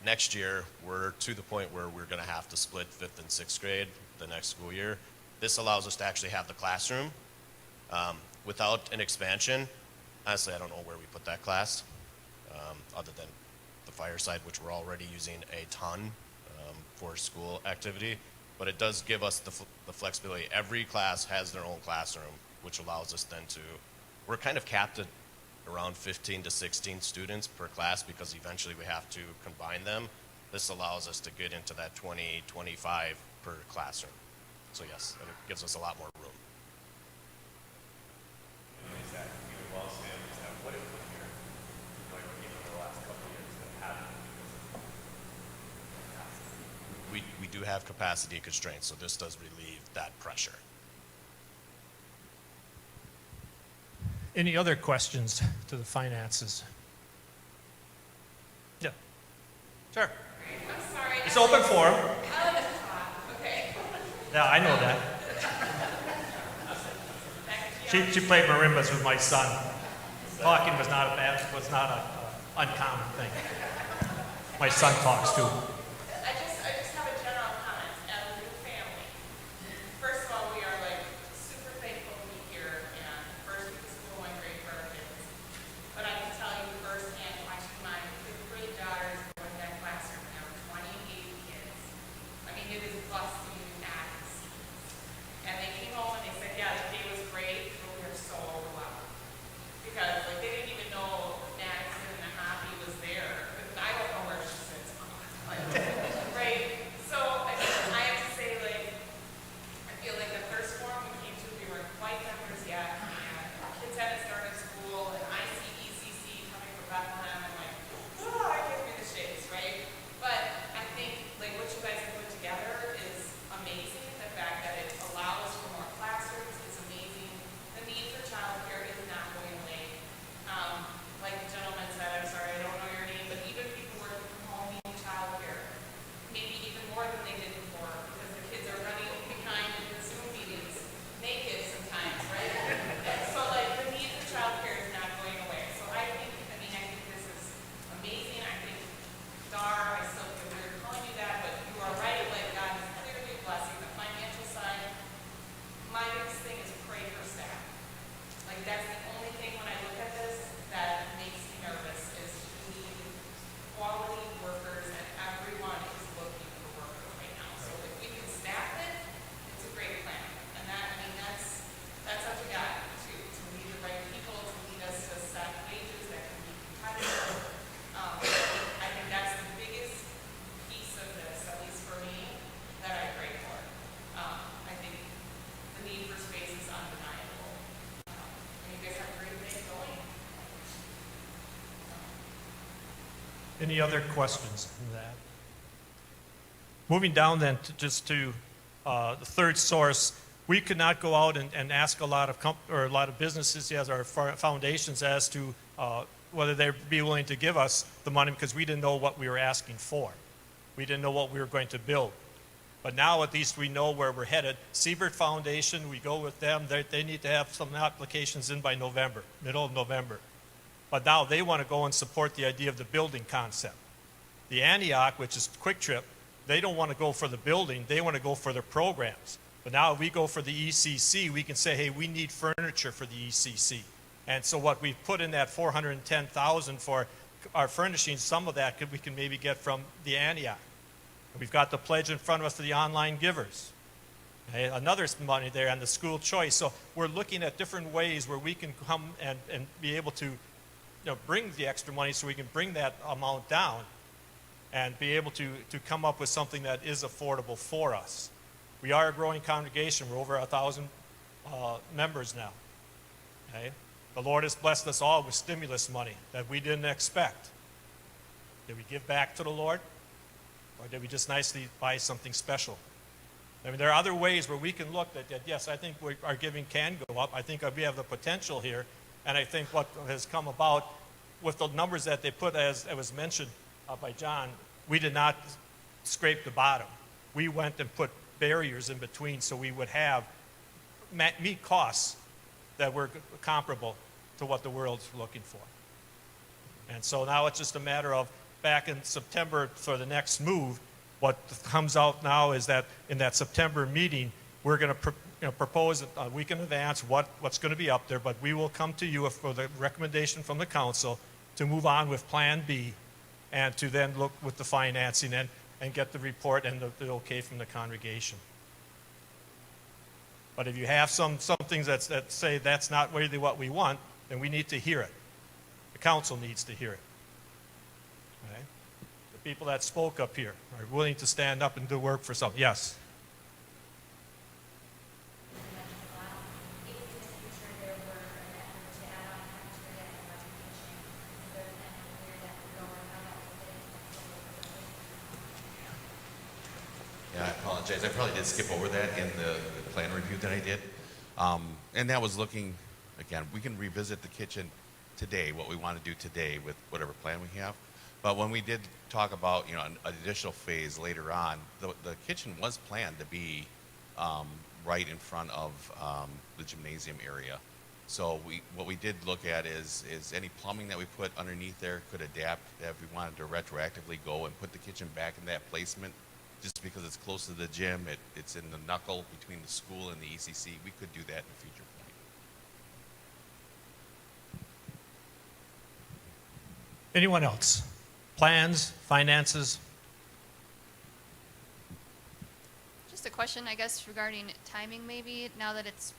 next year, we're to the point where we're going to have to split 5th and 6th grade the next school year. This allows us to actually have the classroom. Without an expansion, honestly, I don't know where we put that class, other than the fireside, which we're already using a ton for school activity. But it does give us the flexibility. Every class has their own classroom, which allows us then we're kind of capped at around 15 to 16 students per class because eventually we have to combine them. This allows us to get into that 20, 25 per classroom. So yes, it gives us a lot more room. Is that even well, Sam, is that what it put here, like even the last couple of years that happened? We do have capacity constraints, so this does relieve that pressure. Any other questions to the finances? Yeah. Sure. I'm sorry. It's open forum. Okay. Yeah, I know that. She played marimbas with my son. Talking was not a uncommon thing. My son talks too. I just have a general comment. As a new family, first of all, we are like super thankful to be here, and first week of school went great for our kids. But I can tell you firsthand, watching my 5th grade daughters go in that classroom, there were 28 kids. I mean, it is busting at the seams. And they came home and they said, yeah, the day was great, but we were so overwhelmed. Because like they didn't even know Madison and the hobby was there. But I don't know where she sits. Right? So I mean, I have to say, like, I feel like the first forum we came to, we weren't quite members yet, and our kids hadn't started school, and I see ECC coming from Bethlehem, and like, oh, it gives me the shakes, right? But I think like what you guys have put together is amazing. The fact that it allows for more classrooms is amazing. The need for childcare is not going away. Like the gentleman said, I'm sorry, I don't know your name, but even people working from home need childcare. Maybe even more than they did before, because the kids are running behind in the Zoom meetings, naked sometimes, right? So like the need for childcare is not going away. So I think this is amazing. I think Dar, I still feel weird calling you that, but you are right, like God is clearly blessing the financial side. My biggest thing is pray for staff. Like that's the only thing when I look at this that makes me nervous is we need quality workers and everyone is looking for workers right now. So if we can staff it, it's a great plan. And that's up to God to lead the right people, to lead us to set wages that can be competitive. I think that's the biggest piece of this, at least for me, that I pray for. I think the need for space is undeniable. And you guys have a great thing going. Any other questions on that? Moving down then to the third source, we could not go out and ask a lot of businesses, yes, our foundations as to whether they'd be willing to give us the money because we didn't know what we were asking for. We didn't know what we were going to build. But now at least we know where we're headed. Siebert Foundation, we go with them. They need to have some applications in by November, middle of November. But now they want to go and support the idea of the building concept. The Antioch, which is Quick Trip, they don't want to go for the building. They want to go for the programs. But now if we go for the ECC, we can say, hey, we need furniture for the ECC. And so what we've put in that $410,000 for our furnishings, some of that we can maybe get from the Antioch. We've got the pledge in front of us for the online givers. Okay, another money there on the school choice. So we're looking at different ways where we can come and be able to bring the extra money so we can bring that amount down and be able to come up with something that is affordable for us. We are a growing congregation. We're over 1,000 members now. Okay? The Lord has blessed us all with stimulus money that we didn't expect. Did we give back to the Lord? Or did we just nicely buy something special? I mean, there are other ways where we can look that yes, I think our giving can go up. I think we have the potential here. And I think what has come about with the numbers that they put, as it was mentioned by John, we did not scrape the bottom. We went and put barriers in between so we would have meet costs that were comparable to what the world's looking for. And so now it's just a matter of back in September for the next move. What comes out now is that in that September meeting, we're going to propose a week in advance what's going to be up there, but we will come to you for the recommendation from the council to move on with Plan B and to then look with the financing and get the report and the okay from the congregation. But if you have some things that say that's not really what we want, then we need to hear it. The council needs to hear it. Okay? The people that spoke up here are willing to stand up and do work for something. Yes? Yeah, I apologize. I probably did skip over that in the plan review that I did. And that was looking, again, we can revisit the kitchen today, what we want to do today with whatever plan we have. But when we did talk about, an additional phase later on, the kitchen was planned to be right in front of the gymnasium area. So what we did look at is any plumbing that we put underneath there could adapt if we wanted to retroactively go and put the kitchen back in that placement. Just because it's close to the gym, it's in the knuckle between the school and the ECC. We could do that in a future point. Anyone else? Plans, finances? Just a question, I guess, regarding timing maybe, now that it's,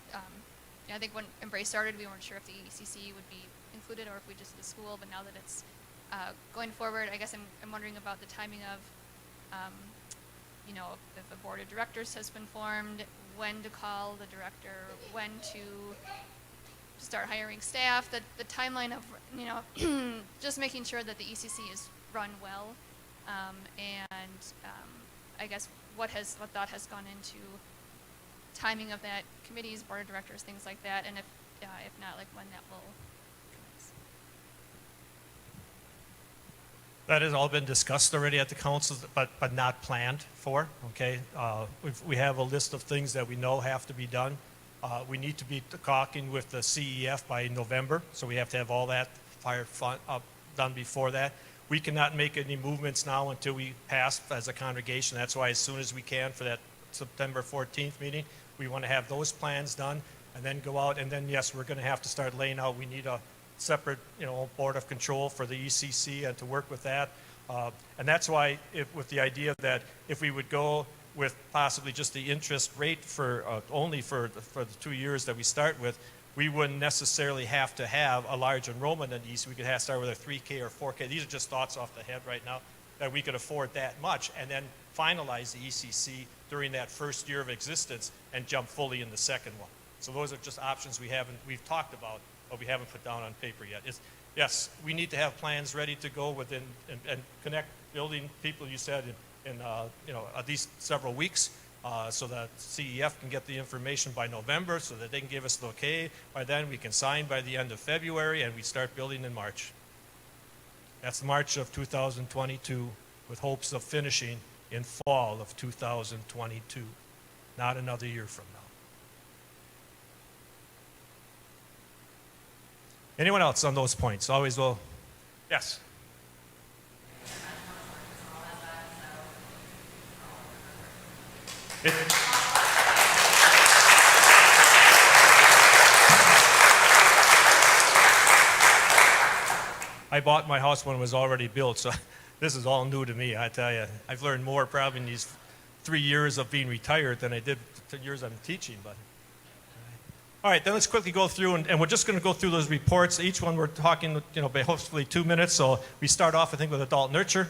I think when Embrace started, we weren't sure if the ECC would be included or if we just did the school, but now that it's going forward, I guess I'm wondering about the timing of, if a board of directors has been formed, when to call the director, when to start hiring staff, the timeline of, just making sure that the ECC is run well, I guess what thought has gone into timing of that, committees, board of directors, things like that, and if not, like when that will commence. That has all been discussed already at the council, but not planned for, okay? We have a list of things that we know have to be done. We need to be talking with the CEF by November, so we have to have all that done before that. We cannot make any movements now until we pass as a congregation. That's why as soon as we can for that September 14th meeting, we want to have those plans done and then go out. And then, yes, we're going to have to start laying out. We need a separate, board of control for the ECC and to work with that. And that's why with the idea that if we would go with possibly just the interest rate for only for the 2 years that we start with, we wouldn't necessarily have to have a large enrollment in these. We could start with a 3K or 4K. These are just thoughts off the head right now, that we could afford that much and then finalize the ECC during that first year of existence and jump fully in the second one. So those are just options we've talked about, but we haven't put down on paper yet. Yes, we need to have plans ready to go within and connect building people, you said, in at least several weeks. So that CEF can get the information by November so that they can give us the okay. By then we can sign by the end of February and we start building in March. That's March of 2022 with hopes of finishing in fall of 2022, not another year from now. Anyone else on those points? Always will. Yes. I bought my house when it was already built, so This is all new to me, I tell you. I've learned more probably in these 3 years of being retired than I did the years I'm teaching. But all right, then let's quickly go through, and we're just going to go through those reports. Each one we're talking, by hopefully 2 minutes. So we start off, I think, with adult nurture.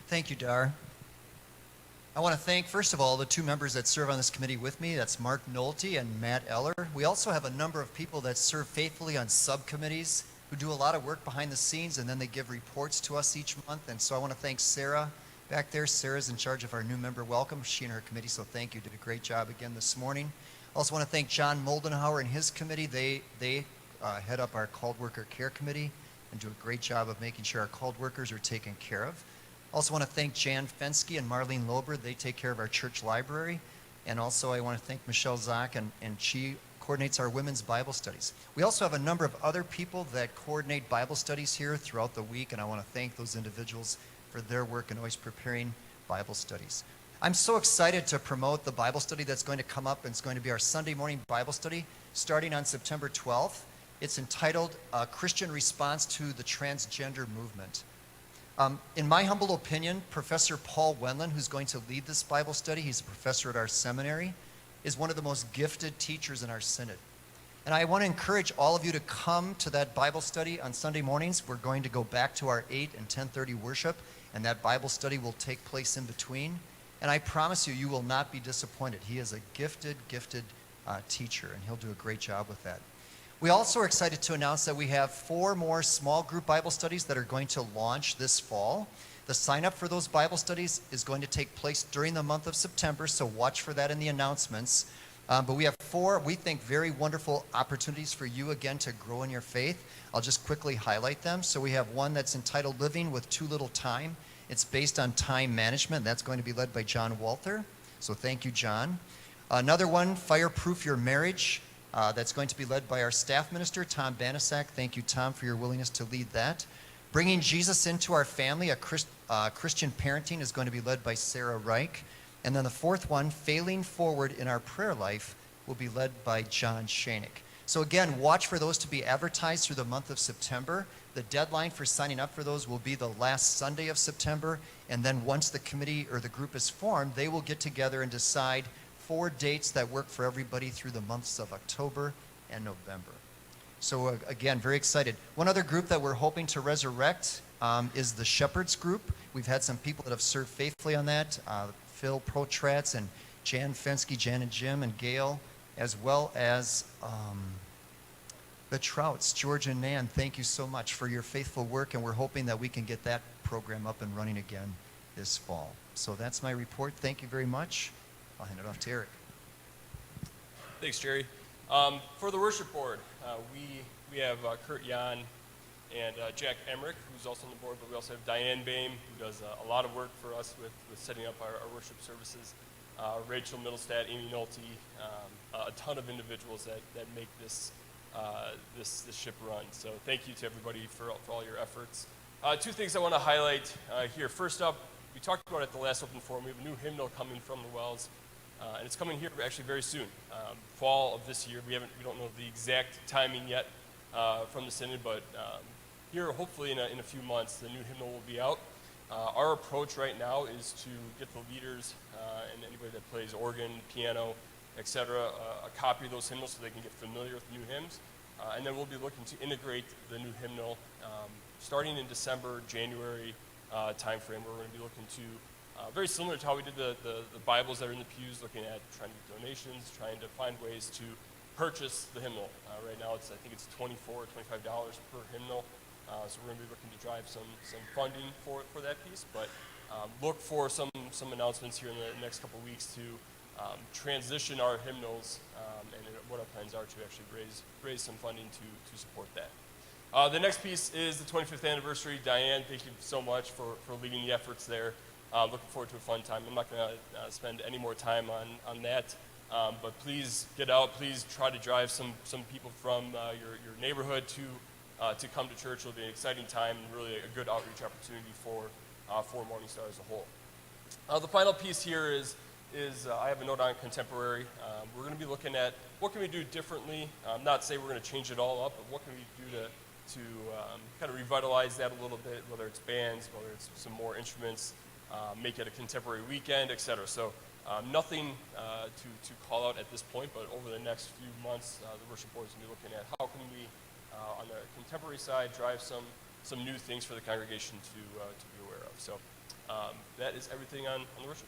Thank you, Dar. I want to thank, first of all, the 2 members that serve on this committee with me. That's Mark Nolte and Matt Eller. We also have a number of people that serve faithfully on subcommittees who do a lot of work behind the scenes, and then they give reports to us each month. And so I want to thank Sarah back there. Sarah's in charge of our new member welcome. She and her committee, so thank you. Did a great job again this morning. I also want to thank John Moldenhauer and his committee. They head up our called worker care committee and do a great job of making sure our called workers are taken care of. Also want to thank Jan Fensky and Marlene Lober. They take care of our church library. And also I want to thank Michelle Zock, and she coordinates our women's Bible studies. We also have a number of other people that coordinate Bible studies here throughout the week, and I want to thank those individuals for their work in always preparing Bible studies. I'm so excited to promote the Bible study that's going to come up, and it's going to be our Sunday morning Bible study starting on September 12th. It's entitled Christian Response to the Transgender Movement. In my humble opinion, Professor Paul Wendland, who's going to lead this Bible study, he's a professor at our seminary, is one of the most gifted teachers in our synod. And I want to encourage all of you to come to that Bible study on Sunday mornings. We're going to go back to our 8 and 10:30 worship, and that Bible study will take place in between. And I promise you, you will not be disappointed. He is a gifted teacher, and he'll do a great job with that. We also are excited to announce that we have 4 more small group Bible studies that are going to launch this fall. The sign up for those Bible studies is going to take place during the month of September, so watch for that in the announcements. But we have 4, we think, very wonderful opportunities for you, again, to grow in your faith. I'll just quickly highlight them. So we have one that's entitled Living with Too Little Time. It's based on time management. That's going to be led by John Walther. So thank you, John. Another one, Fireproof Your Marriage. That's going to be led by our staff minister, Tom Banasak. Thank you, Tom, for your willingness to lead that. Bringing Jesus into Our Family, Christian Parenting, is going to be led by Sarah Reich. And then the 4th one, Failing Forward in Our Prayer Life, will be led by John Shanik. So again, watch for those to be advertised through the month of September. The deadline for signing up for those will be the last Sunday of September. And then once the committee or the group is formed, they will get together and decide 4 dates that work for everybody through the months of October and November. So again, very excited. One other group that we're hoping to resurrect is the Shepherds Group. We've had some people that have served faithfully on that, Phil Protratz and Jan Fensky, Jan and Jim and Gail, as well as the Trouts, George and Nan. Thank you so much for your faithful work, and we're hoping that we can get that program up and running again this fall. So that's my report. Thank you very much. I'll hand it off to Eric. Thanks, Jerry. For the worship board, we have Kurt Jan and Jack Emmerich, who's also on the board, but we also have Diane Boehm, who does a lot of work for us with setting up our worship services. Rachel Middlestad, Amy Nolte, a ton of individuals that make this ship run. So thank you to everybody for all your efforts. 2 things I want to highlight here. First up, we talked about it at the last open forum. We have a new hymnal coming from the Wells. And it's coming here actually very soon, fall of this year. We don't know the exact timing yet from the synod, but here hopefully in a few months the new hymnal will be out. Our approach right now is to get the leaders and anybody that plays organ, piano, etc., a copy of those hymnals so they can get familiar with new hymns. And then we'll be looking to integrate the new hymnal starting in December, January timeframe, where we're going to be looking to very similar to how we did the Bibles that are in the pews, looking at trying to get donations, trying to find ways to purchase the hymnal. Right now, I think it's $24 or $25 per hymnal. So we're going to be looking to drive some funding for that piece. But look for some announcements here in the next couple of weeks to transition our hymnals and what our plans are to actually raise some funding to support that. The next piece is the 25th anniversary. Diane, thank you so much for leading the efforts there. Looking forward to a fun time. I'm not going to spend any more time on that, but please get out. Please try to drive some people from your neighborhood to come to church. It'll be an exciting time and really a good outreach opportunity for Morning Star as a whole. The final piece here is I have a note on contemporary. We're going to be looking at what can we do differently. Not say we're going to change it all up, but what can we do to kind of revitalize that a little bit, whether it's bands, whether it's some more instruments, make it a contemporary weekend, etc. So nothing to call out at this point, but over the next few months, the worship board is going to be looking at how can we, on the contemporary side, drive some new things for the congregation to be aware of. So that is everything on the worship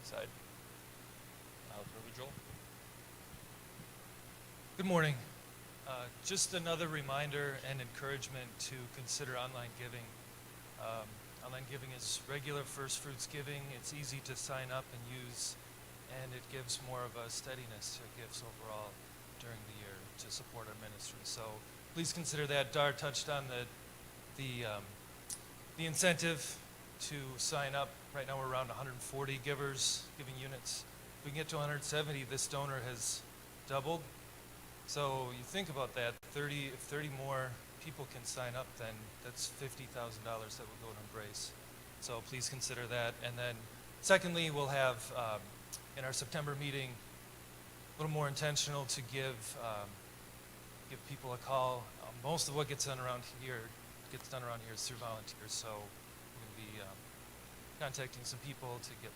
side. I'll turn to Joel. Good morning. Just another reminder and encouragement to consider online giving. Online giving is regular first fruits giving. It's easy to sign up and use, and it gives more of a steadiness to gifts overall during the year to support our ministry. So please consider that. Dar touched on the incentive to sign up. Right now we're around 140 giving units. If we can get to 170, this donor has doubled. So you think about that, if 30 more people can sign up, then that's $50,000 that will go to Embrace. So please consider that. And then secondly, we'll have in our September meeting a little more intentional to give people a call. Most of what gets done around here is through volunteers. So we're going to be contacting some people to get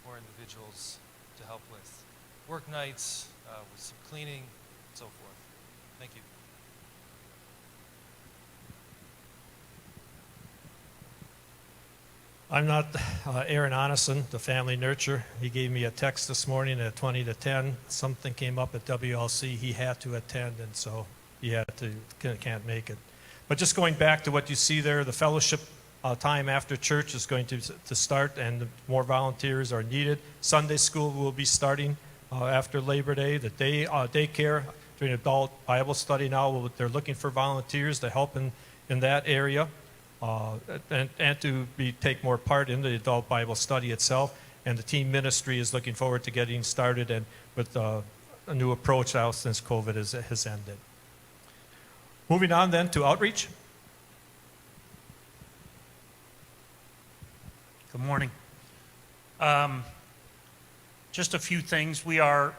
more individuals to help with work nights, with some cleaning, and so forth. Thank you. I'm not Aaron Onison, the family nurture. He gave me a text this morning at 20 to 10. Something came up at WLC. He had to attend, and so he can't make it. But just going back to what you see there, the fellowship time after church is going to start, and more volunteers are needed. Sunday school will be starting after Labor Day. The daycare during adult Bible study now, they're looking for volunteers to help in that area. And to take more part in the adult Bible study itself. And the team ministry is looking forward to getting started and with a new approach now since COVID has ended. Moving on then to outreach. Good morning. Just a few things. We are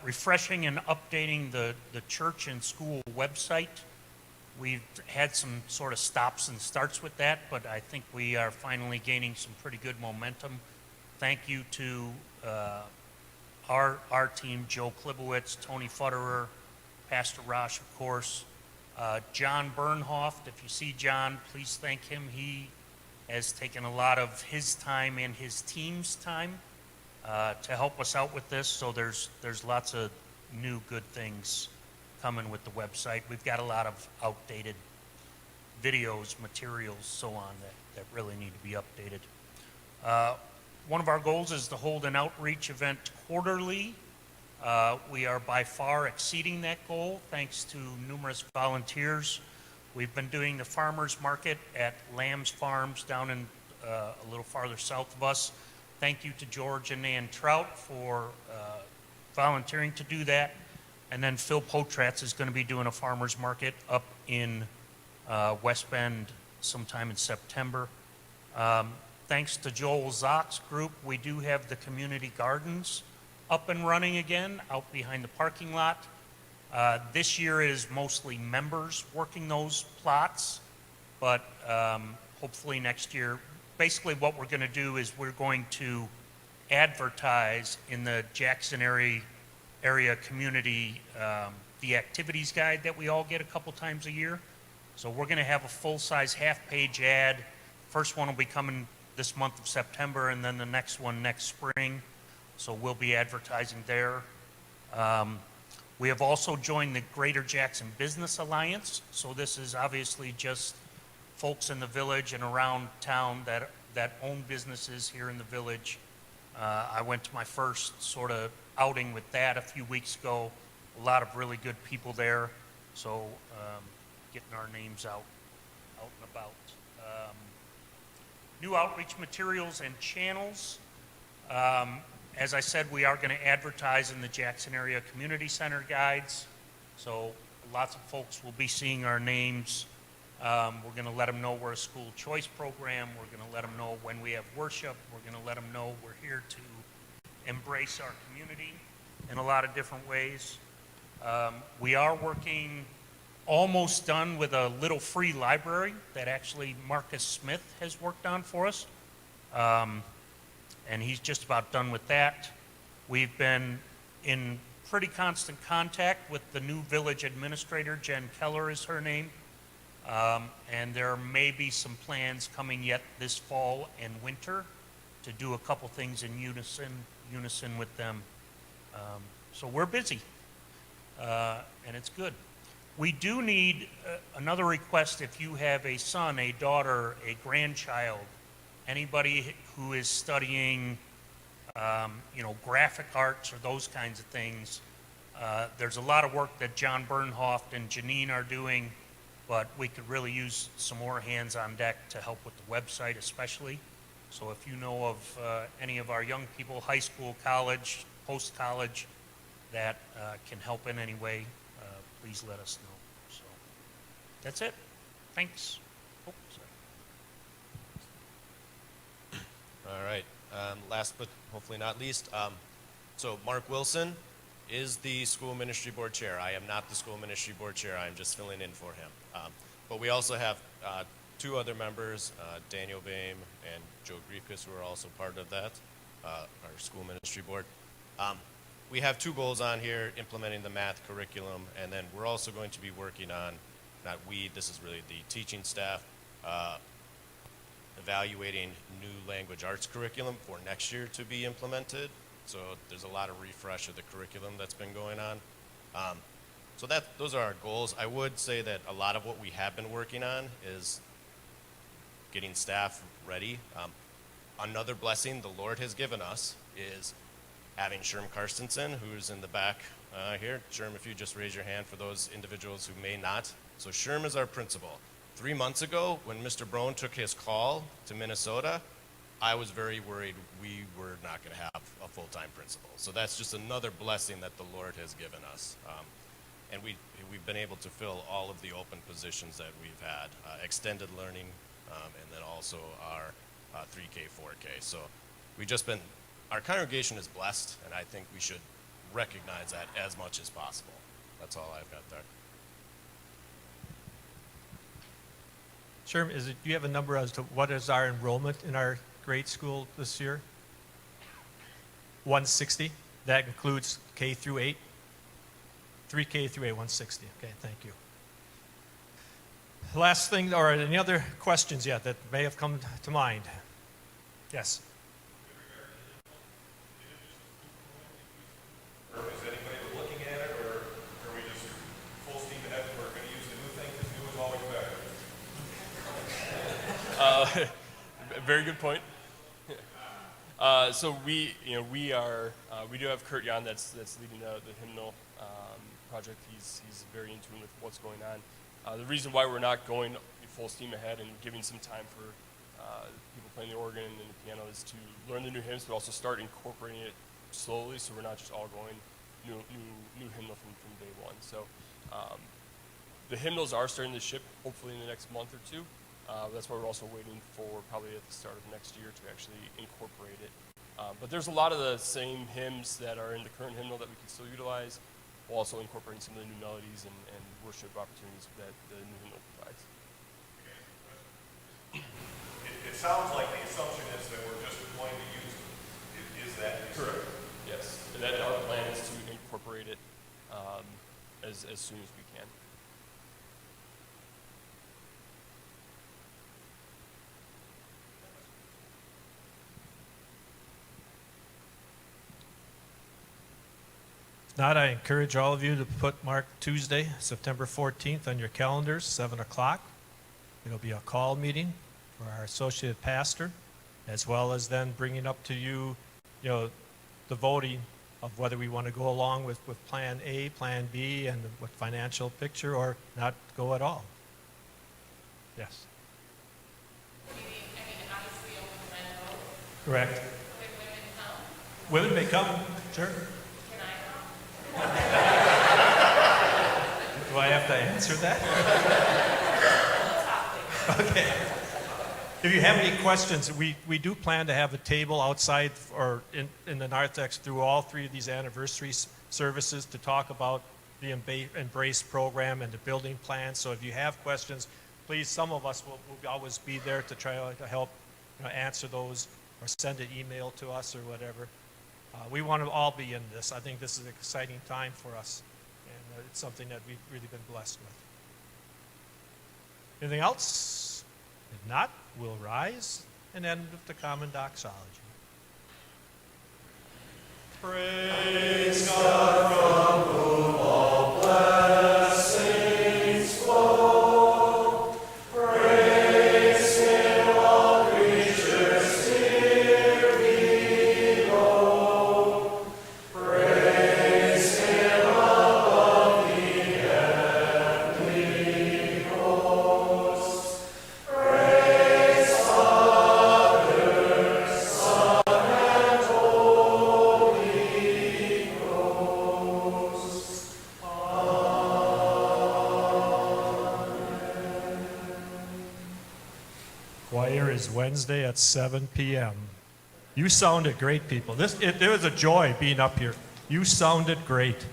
refreshing and updating the church and school website. We've had some sort of stops and starts with that, but I think we are finally gaining some pretty good momentum. Thank you to our team, Joe Klibowitz, Tony Futterer, Pastor Rosh, of course. John Bernhoft, if you see John, please thank him. He has taken a lot of his time and his team's time to help us out with this, so there's lots of new good things coming with the website. We've got a lot of outdated videos, materials, so on that really need to be updated. One of our goals is to hold an outreach event quarterly. We are by far exceeding that goal thanks to numerous volunteers. We've been doing the farmers market at Lamb's Farms down in a little farther south of us. Thank you to George and Nan Trout for volunteering to do that. And then Phil Potratz is going to be doing a farmer's market up in West Bend sometime in September. Thanks to Joel Zock's group, we do have the community gardens up and running again out behind the parking lot. This year is mostly members working those plots, but hopefully next year, basically what we're going to do is we're going to advertise in the Jackson area community, the activities guide that we all get a couple times a year. So we're going to have a full-size half-page ad. First one will be coming this month of September, and then the next one next spring. So we'll be advertising there. We have also joined the Greater Jackson Business Alliance. So this is obviously just folks in the village and around town that own businesses here in the village. I went to my first sort of outing with that a few weeks ago. A lot of really good people there. So getting our names out and about. New outreach materials and channels. As I said, we are going to advertise in the Jackson Area Community Center guides. So lots of folks will be seeing our names. We're going to let them know we're a school choice program. We're going to let them know when we have worship. We're going to let them know we're here to embrace our community in a lot of different ways. We are working almost done with a little free library that actually Marcus Smith has worked on for us. And he's just about done with that. We've been in pretty constant contact with the new village administrator. Jen Keller is her name. And there may be some plans coming yet this fall and winter to do a couple things in unison with them. So we're busy, and it's good. We do need another request. If you have a son, a daughter, a grandchild, anybody who is studying, graphic arts or those kinds of things, there's a lot of work that John Bernhoft and Janine are doing, but we could really use some more hands on deck to help with the website especially. So if you know of any of our young people, high school, college, post-college, that can help in any way, please let us know. So that's it. Thanks. Oh, sorry. All right. Last but hopefully not least, so Mark Wilson is the school ministry board chair. I am not the school ministry board chair. I am just filling in for him. But we also have two other members, Daniel Boehm and Joe Griefkes, who are also part of that, our school ministry board. We have two goals on here: implementing the math curriculum, and then we're also going to be working on, this is really the teaching staff, evaluating new language arts curriculum for next year to be implemented. So there's a lot of refresh of the curriculum that's been going on. So those are our goals. I would say that a lot of what we have been working on is getting staff ready. Another blessing the Lord has given us is having Sherm Karstensen, who's in the back here. Sherm, if you just raise your hand for those individuals who may not. So Sherm is our principal. 3 months ago, when Mr. Brown took his call to Minnesota, I was very worried we were not going to have a full-time principal. So that's just another blessing that the Lord has given us. And we've been able to fill all of the open positions that we've had, extended learning, and then also our 3K, 4K. So our congregation is blessed, and I think we should recognize that as much as possible. That's all I've got there. Sherm, do you have a number as to what is our enrollment in our grade school this year? 160. That includes K through 8? 3K through 8, 160. Okay, thank you. Last thing, or any other questions yet that may have come to mind? Yes. Or is anybody looking at it, or are we just full steam ahead and we're going to use the new thing because new is always better? Very good point. So we do have Kurt Jan that's leading the Hymnal project. He's very in tune with what's going on. The reason why we're not going full steam ahead and giving some time for people playing the organ and the piano is to learn the new hymns, but also start incorporating it slowly, so we're not just all going new hymnal from day one. So the hymnals are starting to ship hopefully in the next month or two. That's why we're also waiting for probably at the start of next year to actually incorporate it. But there's a lot of the same hymns that are in the current hymnal that we can still utilize, while also incorporating some of the new melodies and worship opportunities that the new hymnal provides. It sounds like the assumption is that we're just going to use it. Is that correct? Yes. And that our plan is to incorporate it as soon as we can. If not, I encourage all of you to put mark Tuesday, September 14th on your calendars, 7 o'clock. It'll be a call meeting for our associate pastor, as well as then bringing up to you, the voting of whether we want to go along with Plan A, Plan B, and with financial picture, or not go at all. Yes. Obviously, only men vote. Correct. Can women come? Women may come, sure. Can I come? Do I have to answer that? Okay. If you have any questions, we do plan to have a table outside or in the narthex through all 3 of these anniversary services to talk about the Embrace program and the building plan. So if you have questions, please, some of us will always be there to try to help answer those or send an email to us or whatever. We want to all be in this. I think this is an exciting time for us, and it's something that we've really been blessed with. Anything else? If not, we'll rise and end with the common doxology. Praise God from whom all blessings flow. Praise Him, all creatures here below. Praise Him above the heavenly hosts. Praise Father, Son, and Holy Ghost. Choir is Wednesday at 7 p.m. You sounded great, people. It was a joy being up here. You sounded great.